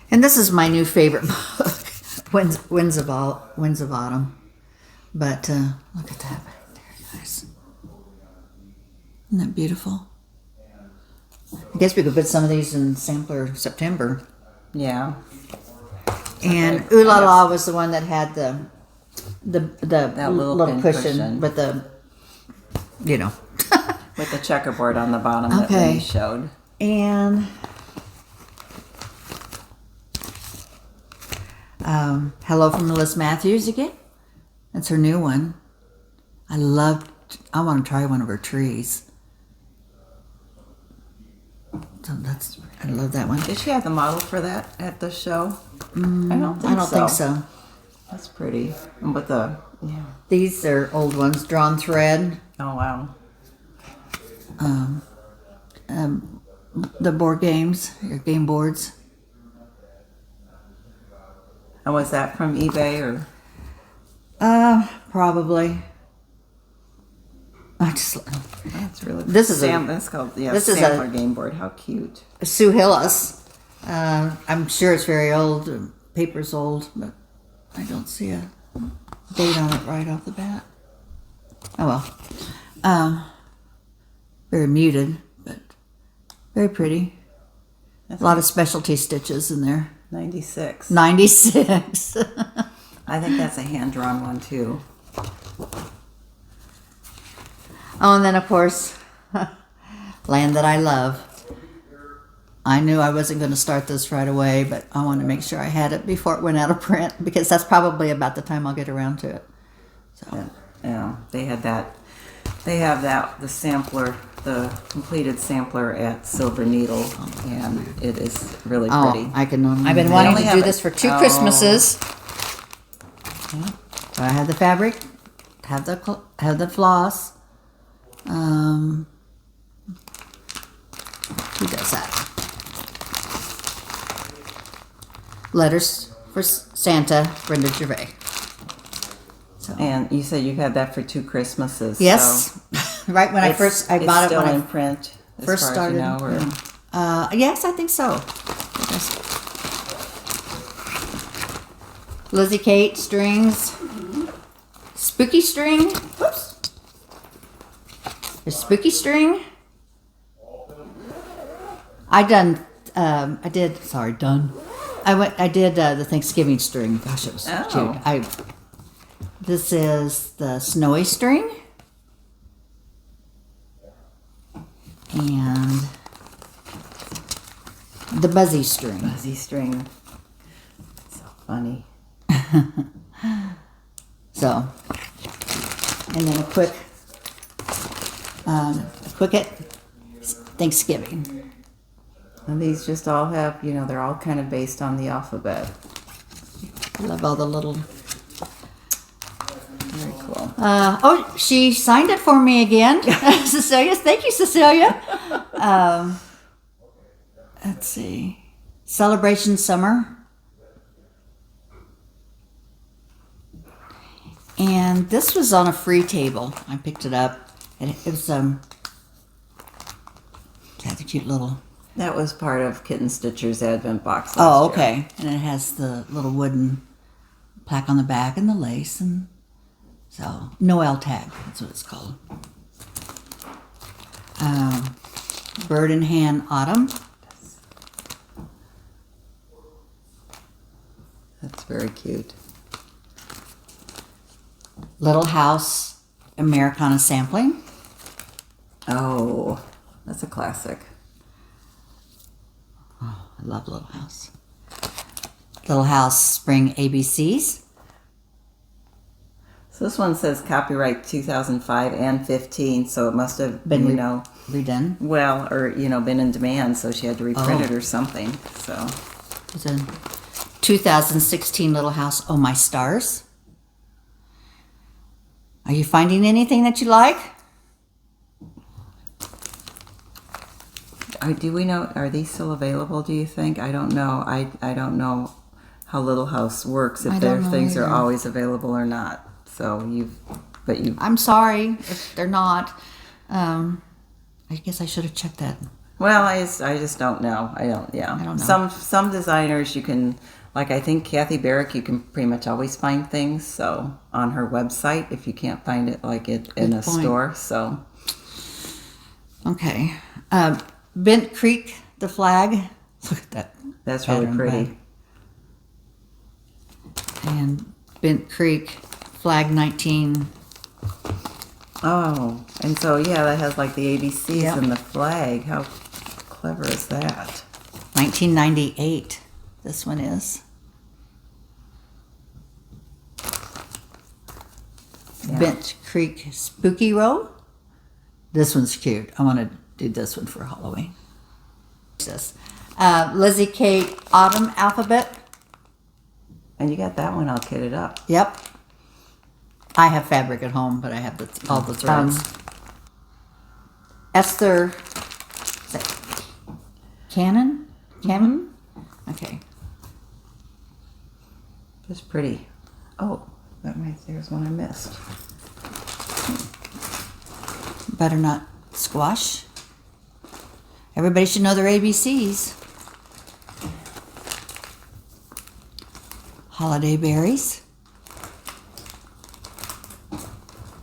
And this is my new favorite book, Winds of Autumn. But look at that. There, guys. Isn't that beautiful? I guess we could put some of these in sampler September. Yeah. And Ooh La La was the one that had the little cushion with the, with the checkerboard on the bottom that Lenny showed. And Hello from Liz Matthews again. That's her new one. I want to try one of her trees. So I love that one. Did she have the model for that at the show? I don't think so. That's pretty. And with These are old ones, drawn thread. Oh wow. The board games, your game boards. And was that from eBay or? Probably. That's really. This is that's called sampler game board. How cute. Sue Hillis. I'm sure it's very old. Paper's old, but I don't see a date on it right off the bat. Oh well. Very muted, but very pretty. A lot of specialty stitches in there. 96. 96. I think that's a hand-drawn one, too. Oh, and then of course, Land That I Love. I knew I wasn't going to start this right away, but I wanted to make sure I had it before it went out of print, because that's probably about the time I'll get around to it. So Yeah, they had that. They have that, the sampler, the completed sampler at Silver Needle, and it is really pretty. I can. I've been wanting only to have do it- this for 2 oh. Christmases. So I have the fabric, have the floss. Who does that? Letters for Santa, Brenda Gervais. So. And you said you've had that for 2 Christmases. Yes, So right when I bought it still when in I print. As first far started. As you know, or? Yes, I think so. Lizzie Kate strings, spooky string. Whoops. There's spooky string. I did the Thanksgiving string. Gosh, it was so Oh. cute. This is the snowy string. And the buzzy string. Buzzy string. So funny. So, and then a quick Thanksgiving. And these just all have, they're all kind of based on the alphabet. I love all the little. Very cool. She signed it for me again. Cecilia, thank you, Cecilia. Let's see. Celebration Summer. And this was on a free table. I picked it up. And it was, it had a cute little. That was part of Kitten Stitcher's Advent box. Oh, last year. okay. And it has the little wooden plaque on the back and the lace. And so, Noel tag. That's what it's called. Bird in Hand Autumn. That's very cute. Little House Americana Sampling. Oh, that's a classic. Oh, I love Little House. Little House Spring ABCs. So this one says copyright 2005 and 15, so it must have Been been, redone. well, or, been in demand, so she had to reprint Oh. it or something, so. It's a 2016 Little House Oh My Stars. Are you finding anything that you like? Do we know, are these still available, do you think? I don't know. I don't know how Little House works, I if don't their know things are either. always available or not. So I'm sorry if they're not. I guess I should have checked that. well, I just don't know. I don't know. Some designers you can, like I think Kathy Barrick, you can pretty much always find things, so on her website if you can't find it like it in a point. store, so. Okay. Bent Creek, the flag. Look at that. That's really pattern pretty. back. And Bent Creek, flag 19. Oh, and so yeah, that has like the ABCs Yep. and the flag. How clever is that? 1998, this one is. Yeah. Bent Creek Spooky Row. This one's cute. I want to do this one for Halloween. This. Lizzie Kate Autumn Alphabet. And you got that one all kitted up. Yep. I have fabric at home, but I have all the threads. Esther. Is that Cannon? Cannon? Okay. That's pretty. Oh, there's one I missed. Butternut Squash. Everybody should know their ABCs. Holiday Berries.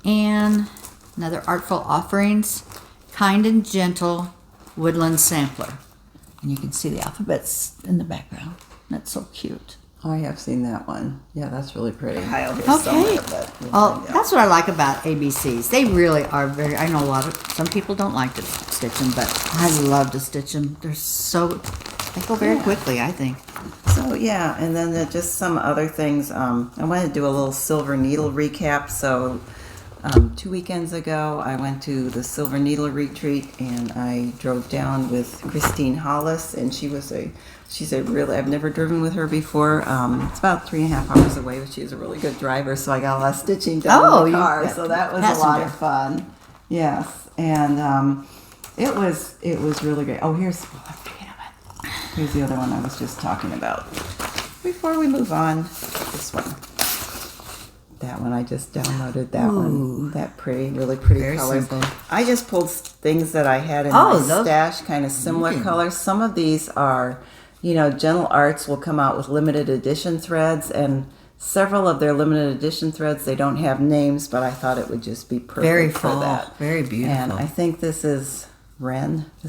And another Artful Offerings, Kind and Gentle Woodland Sampler. And you can see the alphabets in the background. That's so cute. Oh, I have seen that one. Yeah, that's really pretty. Okay. Well, that's what I like about ABCs. They really are very. I know some people don't like to stitch them, but I love to stitch them. They go very quickly, I think. So yeah, and then just some other things. I want to do a little silver needle recap. So 2 weekends ago, I went to the Silver Needle Retreat, and I drove down with Christine Hollis, and she's a really, I've never driven with her before. It's about 3.5 hours away, but she's a really good driver, so I got a lot of stitching done in the car, so that was a lot of fun. Yes, and it was really great. Oh, here's the other one I was just talking about. Before we move on, this one. That one I just downloaded. That one, that really pretty colors. Simple. I just pulled things that I had in my stash, kind of similar colors. Some of these are, Gentle Arts will come out with limited edition threads, and several of their limited edition threads, they don't have names, but I thought it would just be perfect for that. Very beautiful. And I think this is Wren. I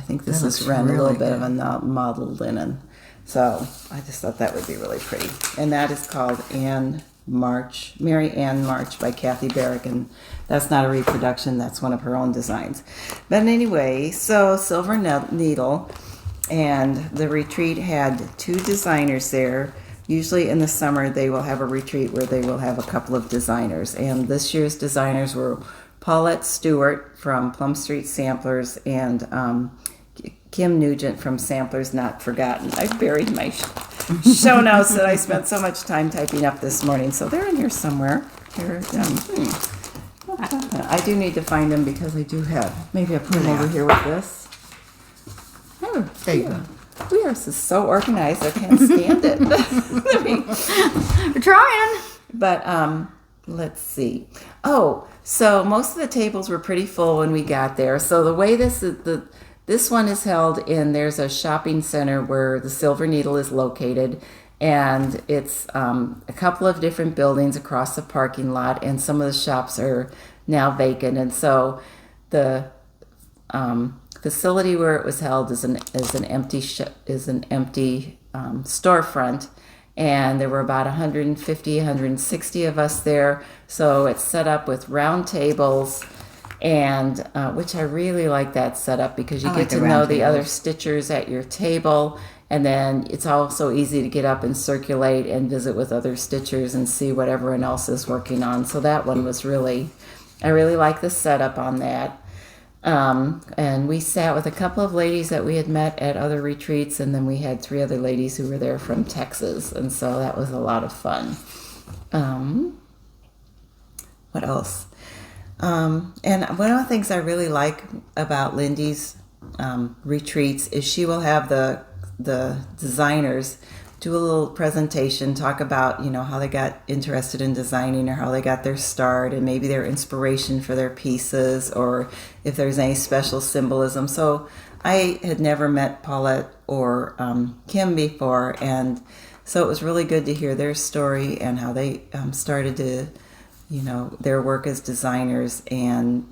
think this is Wren, really a little bit of a model linen. So I just thought that would be really pretty. And that is called Mary Ann March by Kathy Barrick. And that's not a reproduction. That's one of her own designs. But anyway, so Silver Needle. And the retreat had 2 designers there. Usually in the summer, they will have a retreat where they will have a couple of designers. And this year's designers were Paulette Stewart from Plum Street Samplers and Kim Nugent from Samplers Not Forgotten. I buried my show notes that I spent so much time typing up this morning, so they're in here somewhere. I do need to find them because I do have. Maybe I put them over here with this. Oh, there you go. We are so organized, I can't stand it. We're trying. But let's see. Oh, so most of the tables were pretty full when we got there. So the way this one is held there's a shopping center where the Silver Needle is located, and it's a couple of different buildings across the parking lot, and some of the shops are now vacant. And so the facility where it was held is an empty storefront, and there were about 150, 160 of us there. So it's set up with round tables, and which I really like that setup because you get to know the other stitchers at your table, and then it's also easy to get up and circulate and visit with other stitchers and see what everyone else is working on. So that one was I really like the setup on that. And we sat with a couple of ladies that we had met at other retreats, and then we had 3 other ladies who were there from Texas, and so that was a lot of fun. What else? And one of the things I really like about Lindy's retreats is she will have the designers do a little presentation, talk about how they got interested in designing or how they got their start, and maybe their inspiration for their pieces, or if there's any special symbolism. So I had never met Paulette or Kim before, and so it was really good to hear their story and how they started to their work as designers, and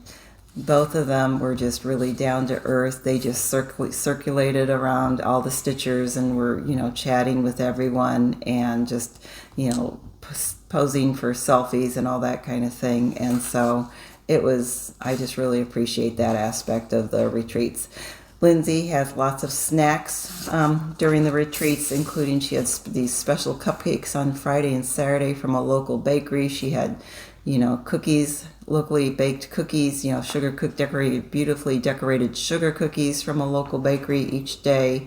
both of them were just really down to earth. They just circulated around all the stitchers and were, chatting with everyone and just, posing for selfies and all that kind of thing. And so I just really appreciate that aspect of the retreats. Lindsay has lots of snacks during the retreats, including she had these special cupcakes on Friday and Saturday from a local bakery. She had, cookies, locally baked cookies, beautifully decorated sugar cookies from a local bakery each day.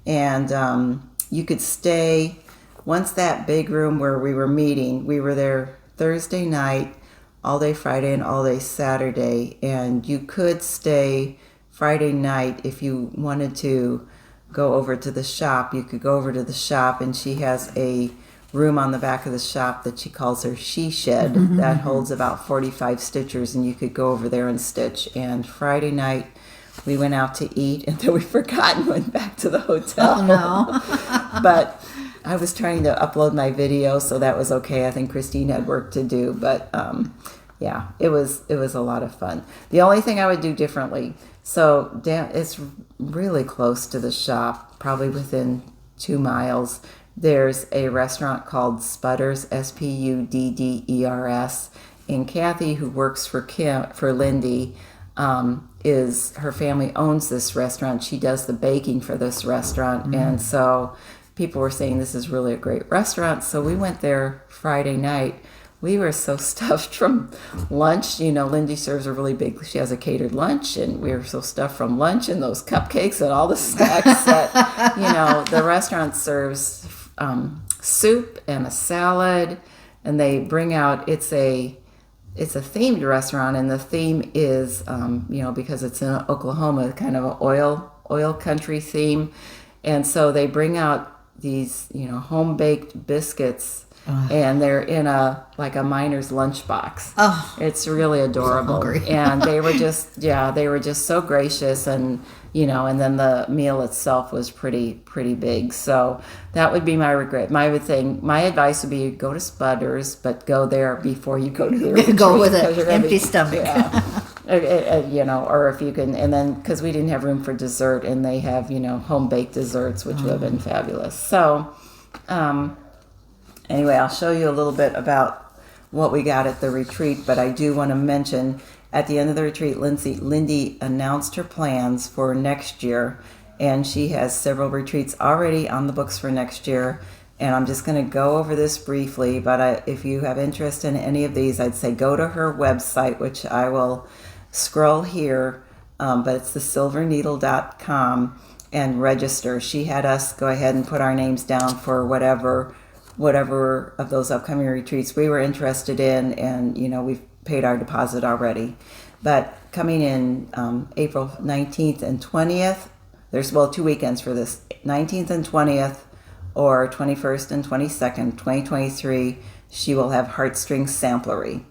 And you could stay, once that big room where we were meeting, we were there Thursday night, all day Friday and all day Saturday. And you could stay Friday night if you wanted to go over to the shop. You could go over to the shop, and she has a room on the back of the shop that she calls her she shed that holds about 45 stitchers, and you could go over there and stitch. And Friday night we went out to eat, and then we forgot and went back to the hotel. Oh no. But I was trying to upload my video, so that was okay. I think Christine had work to do, but yeah, it was a lot of fun. The only thing I would do differently, so it's really close to the shop, probably within 2 miles. There's a restaurant called Spudders, Spudders, and Kathy, who works for Lindy, is her family owns this restaurant. She does the baking for this restaurant, and so people were saying this is really a great restaurant. So we went there Friday night. We were so stuffed from lunch. You know, Lindy serves a really big, she has a catered lunch, and we were so stuffed from lunch and those cupcakes and all the snacks that, you know, the restaurant serves soup and a salad, and they bring out, it's a themed restaurant, and the theme is, you know, because it's in Oklahoma, kind of an oil country theme. And so they bring out these, you know, home-baked biscuits, and they're in a miner's lunchbox. Oh, it's really adorable. And they were just, they were just so gracious, and you know, and then the meal itself was pretty big. So that would be my regret. My advice would be go to Spudders, but go there before you go to the retreat. Go with an empty stomach. You know, or if you can, and then because we didn't have room for dessert, and they have, you know, home baked desserts, which would have been fabulous. So anyway, I'll show you a little bit about what we got at the retreat, but I do want to mention at the end of the retreat, Lindy announced her plans for next year, and she has several retreats already on the books for next year. And I'm just going to go over this briefly, but if you have interest in any of these, I'd say go to her website, which I will scroll here, but it's thesilverneedle.com, and register. She had us go ahead and put our names down for whatever of those upcoming retreats we were interested in, and you know, we've paid our deposit already. But coming in April 19th and 20th, there's 2 weekends for this, 19th and 20th, or 21st and 22nd, 2023, she will have Heartstring Samplery.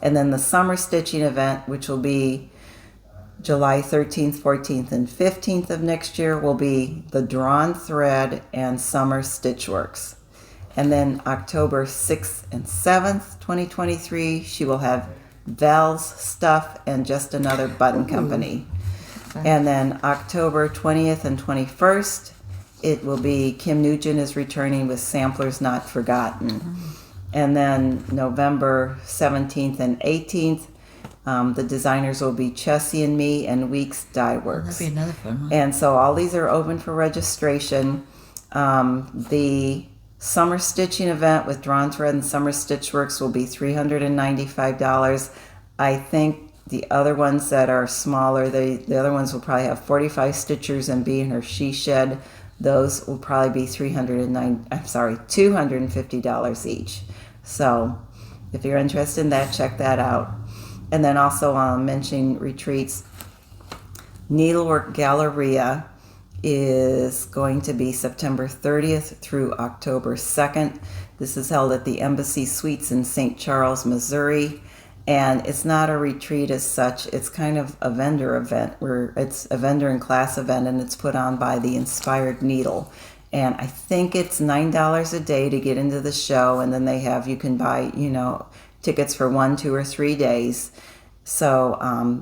And then the summer stitching event, which will be July 13th, 14th, and 15th of next year, will be the Drawn Thread and Summer Stitchworks. And then October 6th and 7th, 2023, she will have Val's Stuff and Just Another Button Company. And then October 20th and 21st, it will be Kim Nugent is returning with Samplers Not Forgotten. And then November 17th and 18th, the designers will be Chessie and Me and Weeks Dye Works. That'll be another fun one. And so all these are open for registration. The summer stitching event with Drawn Thread and Summer Stitchworks will be $395. I think the other ones that are smaller, the other ones will probably have 45 stitchers and be in her she shed. Those will probably be $250 each. So if you're interested in that, check that out. And then also mentioning retreats, Needlework Galleria is going to be September 30th through October 2nd. This is held at the Embassy Suites in St. Charles, Missouri. And it's not a retreat as such. It's kind of a vendor event where it's a vendor and class event, and it's put on by the Inspired Needle. And I think it's $9 a day to get into the show. And then you can buy, you know, tickets for 1, 2, or 3 days. So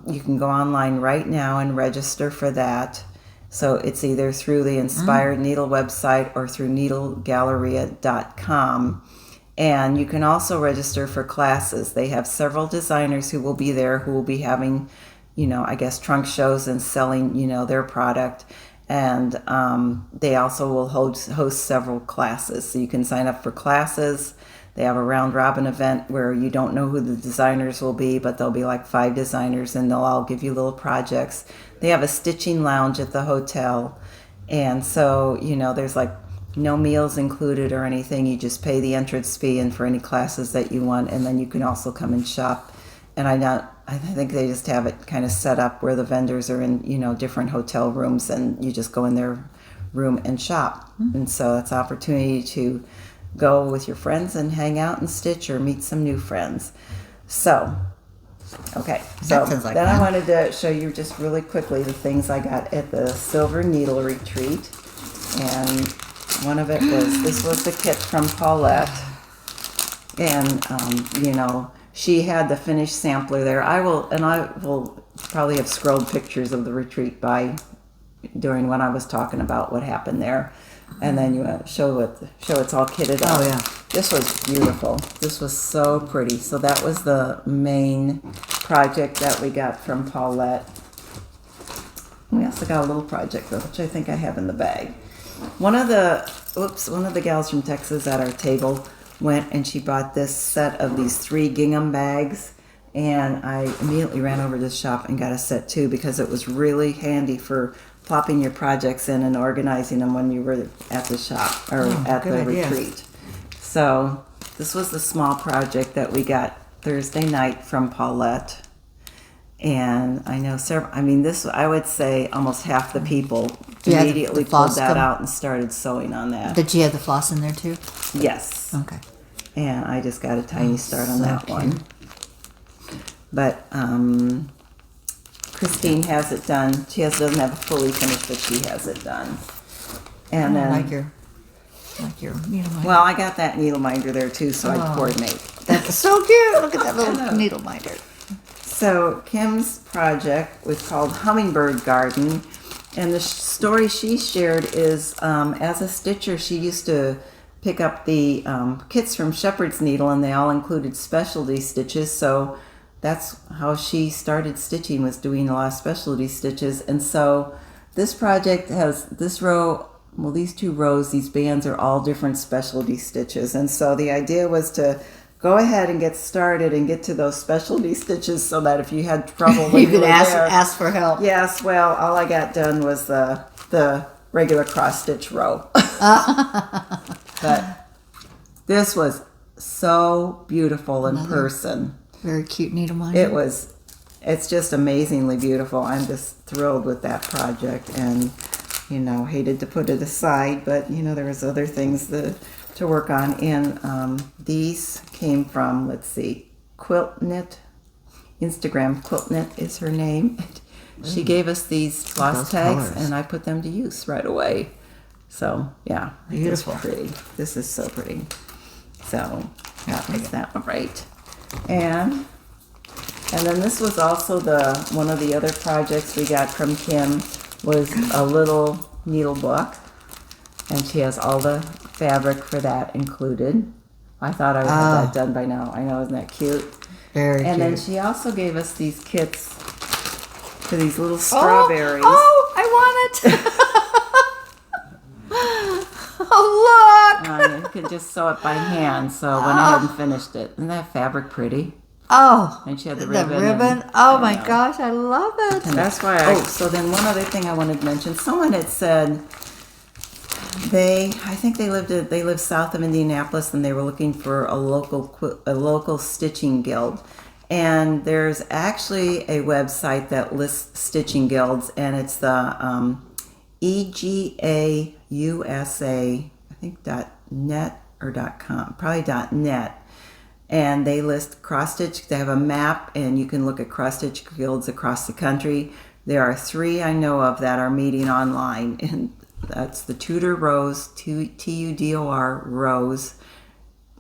you can go online right now and register for that. So it's either through the Inspired Needle website or through needlegalleria.com. And you can also register for classes. They have several designers who will be there, who will be having, you know, I guess trunk shows and selling, you know, their product. And they also will host several classes. So you can sign up for classes. They have a round robin event where you don't know who the designers will be, but there'll be like 5 designers and they'll all give you little projects. They have a stitching lounge at the hotel. And so, you know, there's like no meals included or anything. You just pay the entrance fee and for any classes that you want. And then you can also come and shop. And I think they just have it kind of set up where the vendors are in, you know, different hotel rooms, and you just go in their room and shop. And so it's an opportunity to go with your friends and hang out and stitch or meet some new friends. So, okay. So like then I wanted to show you just really quickly the things I got at the Silver Needle Retreat. And one of it was, this was the kit from Paulette. And, you know, she had the finished sampler there. I will probably have scrolled pictures of the retreat during when I was talking about what happened there. and then you show it's all kitted out. Oh, yeah. This was beautiful. This was so pretty. So that was the main project that we got from Paulette. We also got a little project though, which I think I have in the bag. One of the gals from Texas at our table went and she bought this set of these 3 gingham bags, and I immediately ran over to the shop and got a set too because it was really handy for plopping your projects in and organizing them when you were at the shop or at the retreat. So this was the small project that we got Thursday night from Paulette. And I know I would say almost half the people immediately pulled that out and started sewing on that. Did you have the floss in there too? Yes. Okay. And I just got a tiny start on that one. But Christine has it done. She doesn't have it fully finished, but she has it done. And then like your needle minder. Well, I got that needle minder there too, so I'd coordinate. That's so cute. Look at that little needle minder. So Kim's project was called Hummingbird Garden, and the story she shared is as a stitcher, she used to pick up the kits from Shepherd's Needle, and they all included specialty stitches. So that's how she started stitching, was doing a lot of specialty stitches. And so this project has this row. Well, these 2 rows, these bands are all different specialty stitches. And so the idea was to go ahead and get started and get to those specialty stitches so that if you had trouble when you could ask for help. Yes, well, all I got done was the regular cross stitch row. But this was so beautiful in person. Very cute needle minder. It's just amazingly beautiful. I'm just thrilled with that project, and hated to put it aside, but there was other things to work on. And these came from, let's see, Quilt Knit, Instagram. Quilt Knit is her name. She gave us these floss tags, and I put them to use right away. So yeah, beautiful. Pretty. This is so pretty. So that was that one right. And then this was also one of the other projects we got from Kim, was a little needle book, and she has all the fabric for that included. I thought I would have that done by now. I know, isn't that cute? Very cute. And then she also gave us these kits for these little strawberries. Oh, I want it! Oh, look! You could just sew it by hand, so I went ahead and finished it. Isn't that fabric pretty? Oh, and she had the ribbon. Oh my gosh, I love it. And that's why so then one other thing I wanted to mention, someone had said I think they lived south of Indianapolis, and they were looking for a local stitching guild. And there's actually a website that lists stitching guilds, and it's the EGA USA, I think .net or .com, probably .net. And they list cross-stitch. They have a map, and you can look at cross-stitch guilds across the country. There are 3 I know of that are meeting online, and that's the Tudor Rose, TUDOR Rose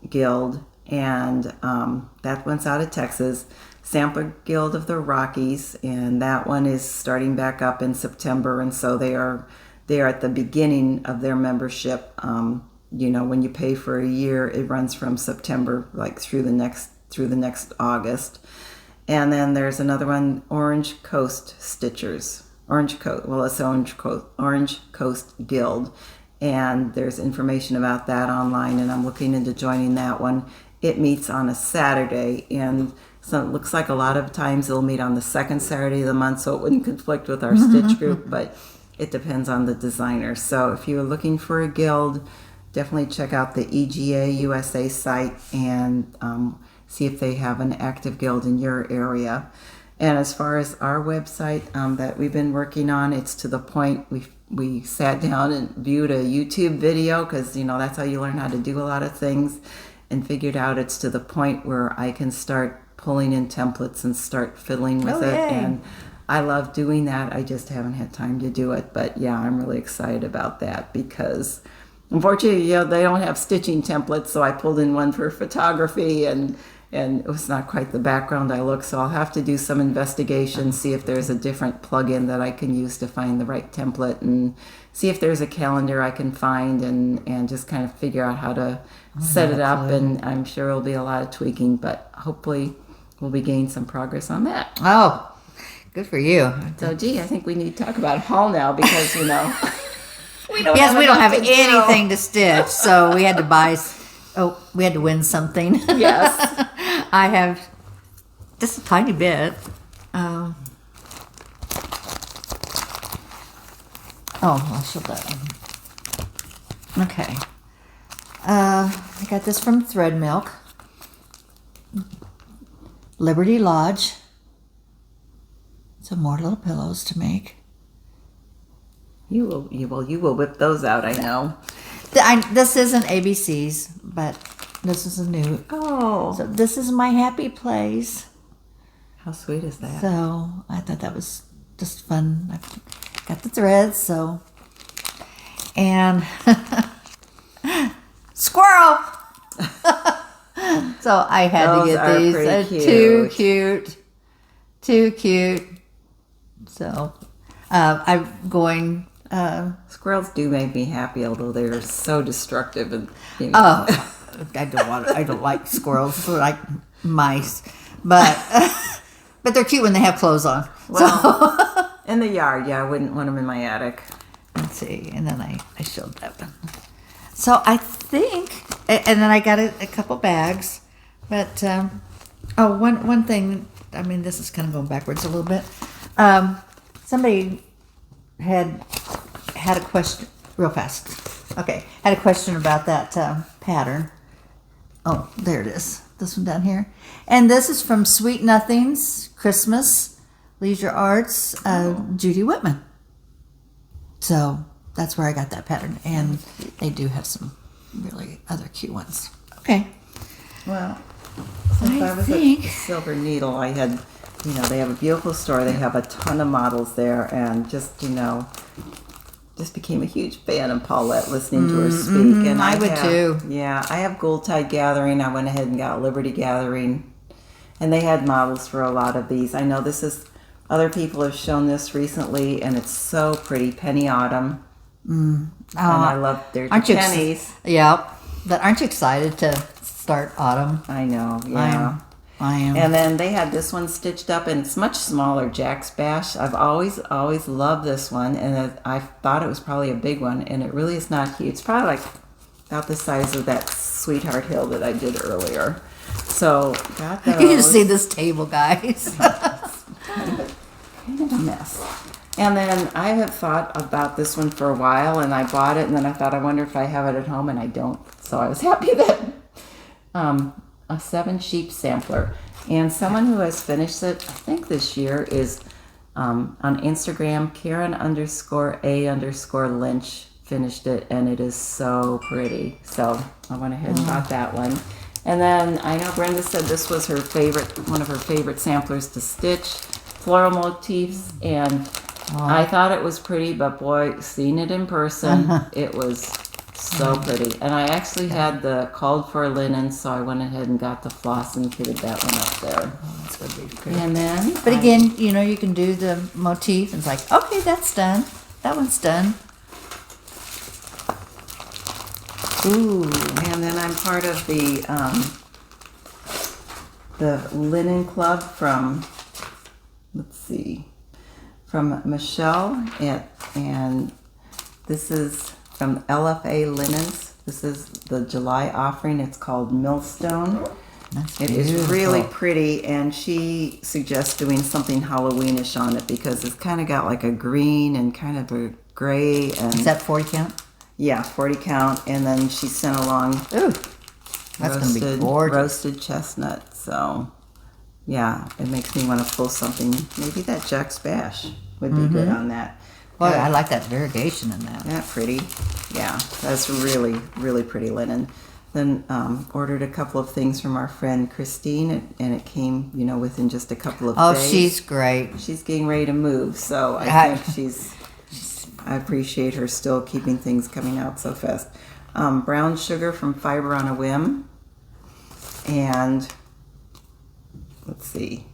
Guild, and that one's out of Texas. Sampler Guild of the Rockies, and that one is starting back up in September, and so they are at the beginning of their membership. When you pay for a year, it runs from September through the next August. And then there's another one, Orange Coast Stitchers. Orange Coast Guild. And there's information about that online, and I'm looking into joining that one. It meets on a Saturday, and so it looks like a lot of times it'll meet on the second Saturday of the month, so it wouldn't conflict with our stitch group, but it depends on the designer. So if you're looking for a guild, definitely check out the EGA USA site and see if they have an active guild in your area. And as far as our website that we've been working on, it's to the point we sat down and viewed a YouTube video, because that's how you learn how to do a lot of things, and figured out it's to the point where I can start pulling in templates and start fiddling with it. And I love doing that. I just haven't had time to do it. But yeah, I'm really excited about that, because unfortunately, they don't have stitching templates, so I pulled in one for photography, and and it was not quite the background I look, so I'll have to do some investigation, see if there's a different plugin that I can use to find the right template, and see if there's a calendar I can find, and just kind of figure out how to set it up. And I'm sure it'll be a lot of tweaking, but hopefully we'll be gaining some progress on that. Oh, good for you. So, gee, I think we need to talk about haul now because, we don't We don't have enough to do. anything to stitch, so we had to we had to win something. Yes. I have just a tiny bit. Oh, I'll show that one. Okay. I got this from Thread Milk. Liberty Lodge. Some more little pillows to make. You will whip those out, I know. This isn't ABC's, but this is a new. Oh. So this is my happy place. How sweet is that? So I thought that was just fun. I got the threads, so. And squirrel! So I had Those to are get pretty these. Too cute. Too cute. So I'm going. Squirrels do make me happy, although they're so destructive, and Oh, I don't like squirrels. I like mice, but they're cute when they have clothes on. Well, in the yard, yeah, I wouldn't want them in my attic. Let's see, and then I showed that one. So I think, and then I got a couple bags, but one thing. I mean, this is kind of going backwards a little bit. Somebody had a question real fast. Okay, had a question about that pattern. Oh, there it is. This one down here, and this is from Sweet Nothings Christmas Leisure Arts, Judy Whitman. So that's where I got that pattern, and they do have some really other cute ones. Okay. Well, since I was at Silver Needle, I had, they have a beautiful store. They have a ton of models there, and just became a huge fan of Paulette listening to her speak. And I would too. Yeah, I have Gold Tide Gathering. I went ahead and got Liberty Gathering, and they had models for a lot of these. I know other people have shown this recently, and it's so pretty. Penny Autumn. And I love their pennies. Yeah, but aren't you excited to start autumn? I know, yeah. I am. And then they had this one stitched up, and it's much smaller, Jack's Bash. I've always loved this one, and I thought it was probably a big one, and it really is not huge. It's probably like about the size of that Sweetheart Hill that I did earlier. So got those. You can see this table, guys. kind of a mess. And then I have thought about this one for a while, and I bought it, and then I thought, I wonder if I have it at home, and I don't. So I was happy that a 7 sheep sampler, and someone who has finished it, I think this year, is on Instagram. Karen_A_Lynch finished it, and it is so pretty. So I went ahead and bought that one. And then I know Brenda said this was one of her favorite samplers to stitch, floral motifs, and I thought it was pretty, but boy, seeing it in person, it was so pretty. And I actually had the called for linen, so I went ahead and got the floss and kitted that one up there. That's going to be pretty. And then, but again, you can do the motif, and it's like, okay, that's done. That one's done. ooh, and then I'm part of the linen club from, let's see, from Michelle, and this is from LFA Linens. This is the July offering. It's called Millstone. It is really pretty, and she suggests doing something Halloweenish on it because it's kind of got like a green and kind of a gray. And is that 40 count? Yeah, 40 count. And then she sent along Ooh, that's going to be gorgeous. Roasted chestnut. So, yeah, it makes me want to pull something. Maybe that Jack's Bash would be good on that. Boy, I like that variegation in that. That pretty. Yeah, that's really, really pretty linen. Then ordered a couple of things from our friend Christine, and it came, within just a couple of days. Oh, she's great. She's getting ready to move, so I think I appreciate her still keeping things coming out so fast. Brown sugar from Fiber on a Whim, and let's see,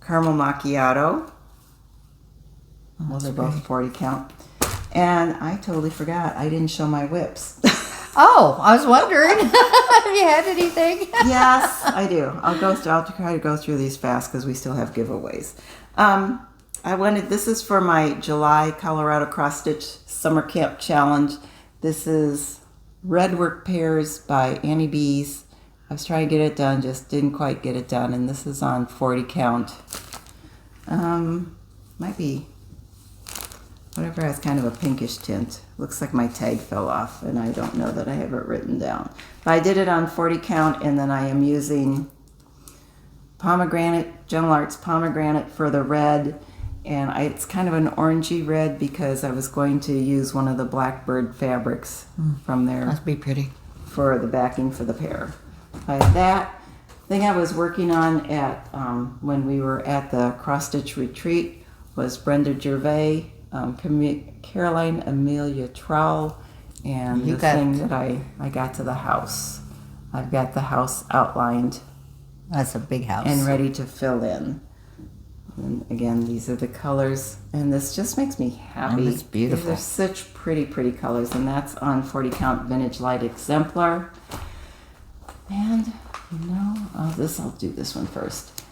caramel macchiato. Well, they're both 40 count. And I totally forgot. I didn't show my whips. Oh, I was wondering if you had anything. Yes, I do. I'll try to go through these fast because we still have giveaways. This is for my July Colorado Cross Stitch Summer Camp Challenge. This is Red Work Pairs by Annie Bees. I was trying to get it done, just didn't quite get it done. And this is on 40 count. Might be whatever has kind of a pinkish tint. Looks like my tag fell off and I don't know that I have it written down. But I did it on 40 count, and then I am using pomegranate, Gentle Arts pomegranate for the red. And it's kind of an orangey red because I was going to use one of the Blackbird fabrics from there. Must be pretty. For the backing for the pair. That thing I was working on at when we were at the cross stitch retreat was Brenda Gervais, Caroline Amelia Trowell, and the thing that I got to the house. I've got the house outlined. That's a big house. And ready to fill in. And again, these are the colors, and this just makes me happy. It's beautiful. These are such pretty, pretty colors, and that's on 40 count Vintage Light Exemplar. And I'll do this one first.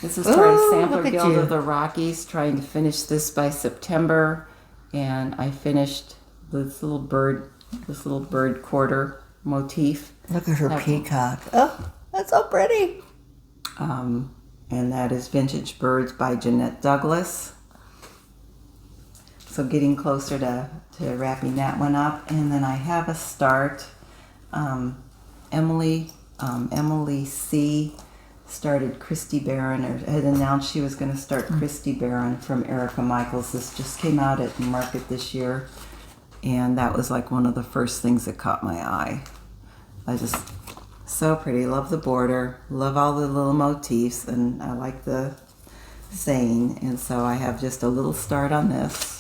This is for a Sampler Guild of the Rockies, trying to finish this by September, and I finished this little bird quarter motif. Look at her peacock. Oh, that's so pretty. And that is Vintage Birds by Jeanette Douglas. So getting closer to wrapping that one up. And then I have a start. Emily C. started Christy Barron, or had announced she was going to start Christy Barron from Erica Michaels. This just came out at market this year. And that was like one of the first things that caught my eye. So pretty. Love the border. Love all the little motifs, and I like the saying. And so I have just a little start on this.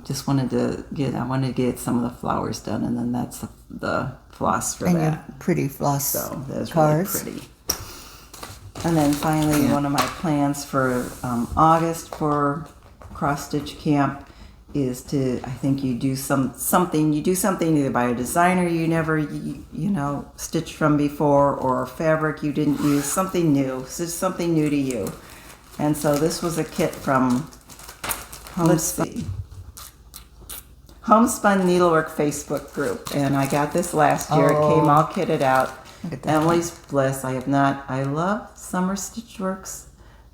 Just wanted to get some of the flowers done, and then that's the floss for that. Your pretty floss. So that's cards. Really pretty. And then finally, one of my plans for August for cross stitch camp is to, I think you do something either by a designer you never stitched from before, or fabric you didn't use, something new. It's just something new to you. And so this was a kit from Homespun Needlework Facebook group, and I got this last year. It came all kitted out. Emily's Bliss. I love Summer Stitch Works.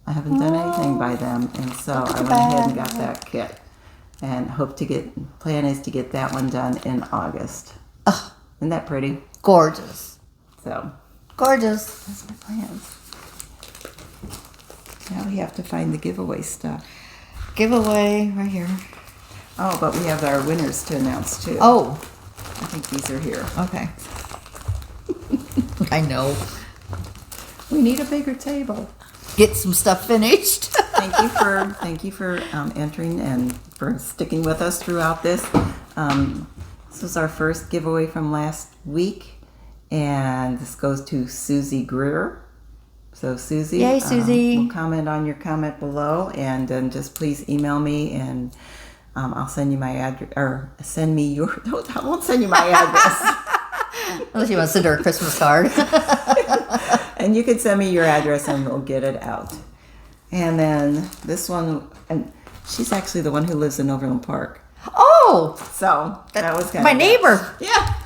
I haven't done anything by them, and so I went ahead and got that kit. And plan is to get that one done in August. Oh, isn't that pretty? Gorgeous. So. Gorgeous. That's my plans. Now we have to find the giveaway stuff. Giveaway right here. Oh, but we have our winners to announce too. Oh. I think these are here. Okay. I know. We need a bigger table. Get some stuff finished. Thank you for entering and for sticking with us throughout this. This was our first giveaway from last week, and this goes to Susie Greer. So Susie, yay, Susie! We'll comment on your comment below, and then just please email me, and I'll send you my address, or send me your. I won't send you my address. Unless you want to send her a Christmas card. And you can send me your address and we'll get it out. And then this one, and she's actually the one who lives in Overland Park. Oh! So that was kind my of neighbor. Yeah.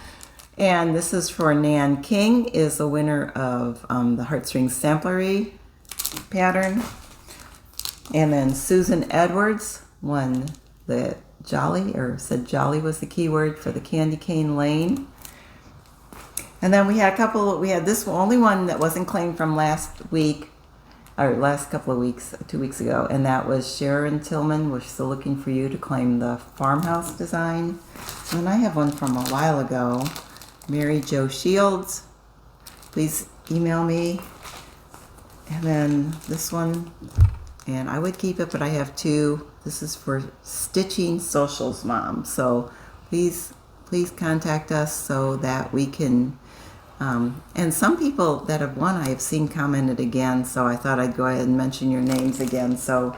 And this is for Nan King, is the winner of the Heartstrings Samplery pattern. And then Susan Edwards won the Jolly, or said Jolly was the keyword for the Candy Cane Lane. And then we had this only one that wasn't claimed from last week, or last couple of weeks, 2 weeks ago, and that was Sharon Tillman. We're still looking for you to claim the farmhouse design. And then I have one from a while ago, Mary Jo Shields. Please email me. And then this one, and I would keep it, but I have two. This is for Stitching Socials Mom. So please contact us so that we can And some people that have won, I have seen commented again, so I thought I'd go ahead and mention your names again. So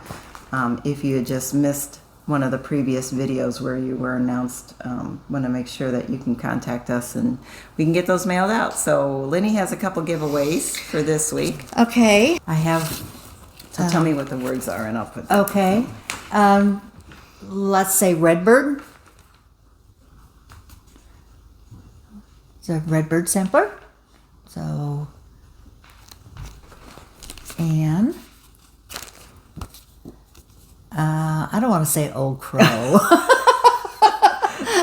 if you had just missed one of the previous videos where you were announced, want to make sure that you can contact us and we can get those mailed out. So Linny has a couple giveaways for this week. Okay. I have... So tell me what the words are and I'll put them. Okay. Let's say Redbird. It's a Redbird sampler. So, and I don't want to say Old Crow.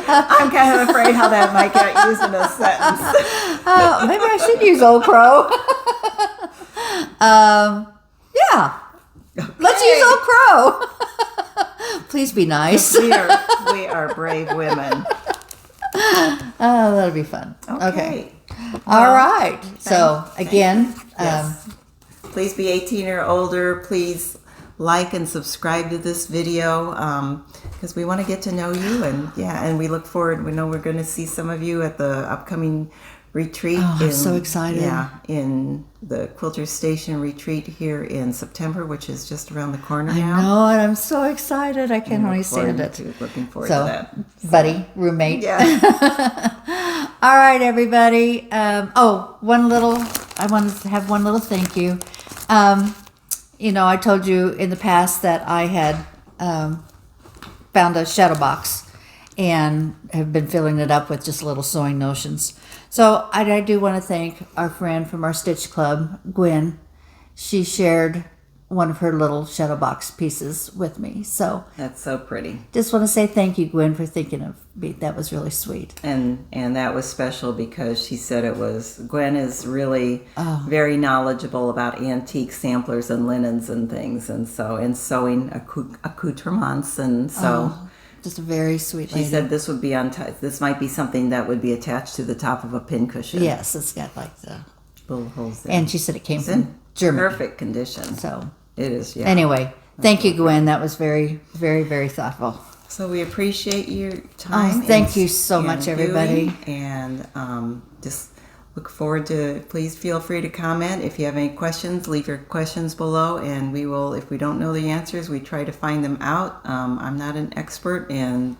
I'm kind of afraid how that might get used in a sentence. Maybe I should use Old Crow. Yeah. Okay. Let's use Old Crow. Please be nice. We are brave women. Oh, that'll be fun. Okay. Well, all right. So again, yes. Please be 18 or older. Please like and subscribe to this video because we want to get to know you, and we look forward. We know we're going to see some of you at the upcoming retreat. Oh, I'm so excited. Yeah, in the Quilter Station retreat here in September, which is just around the corner now. I know, and I'm so excited. I can't really stand it. Looking forward to that. Buddy, roommate. Yeah. All right, everybody. I want to have one little thank you. I told you in the past that I had found a shadow box and have been filling it up with just little sewing notions. So I do want to thank our friend from our Stitch Club, Gwen. She shared one of her little shadow box pieces with me. So that's so pretty. Just want to say thank you, Gwen, for thinking of me. That was really sweet. And that was special because she said Gwen is really very knowledgeable about antique samplers and linens and things, and sewing accoutrements, and so. Just a very sweet lady. She said this would be this might be something that would be attached to the top of a pincushion. Yes, it's got like the little holes there. And she said it came from Germany. Perfect condition. So it is, yeah. Anyway, thank you, Gwen. That was very, very, very thoughtful. So we appreciate your time. Thank you so much, everybody. And just look forward to, please feel free to comment. If you have any questions, leave your questions below, and we will, if we don't know the answers, we try to find them out. I'm not an expert,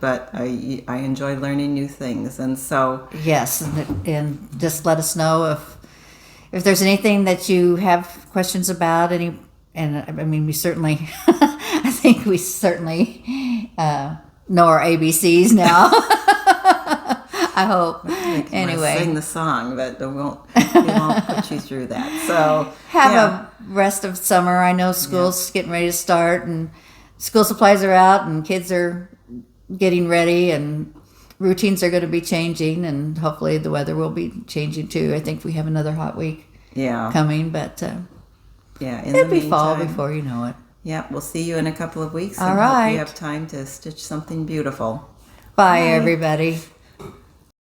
but I enjoy learning new things. And so... Yes, and just let us know if there's anything that you have questions about, and I mean, we certainly, I think we certainly know our ABCs now. I hope. Anyway, sing the song, but we won't put you through that. So have a rest of summer. I know school's getting ready to start, and school supplies are out, and kids are getting ready, and routines are going to be changing, and hopefully the weather will be changing too. I think we have another hot week coming, but it'll be fall before you know it. Yeah, we'll see you in a couple of weeks. All right. Hope you have time to stitch something beautiful. Bye. Everybody.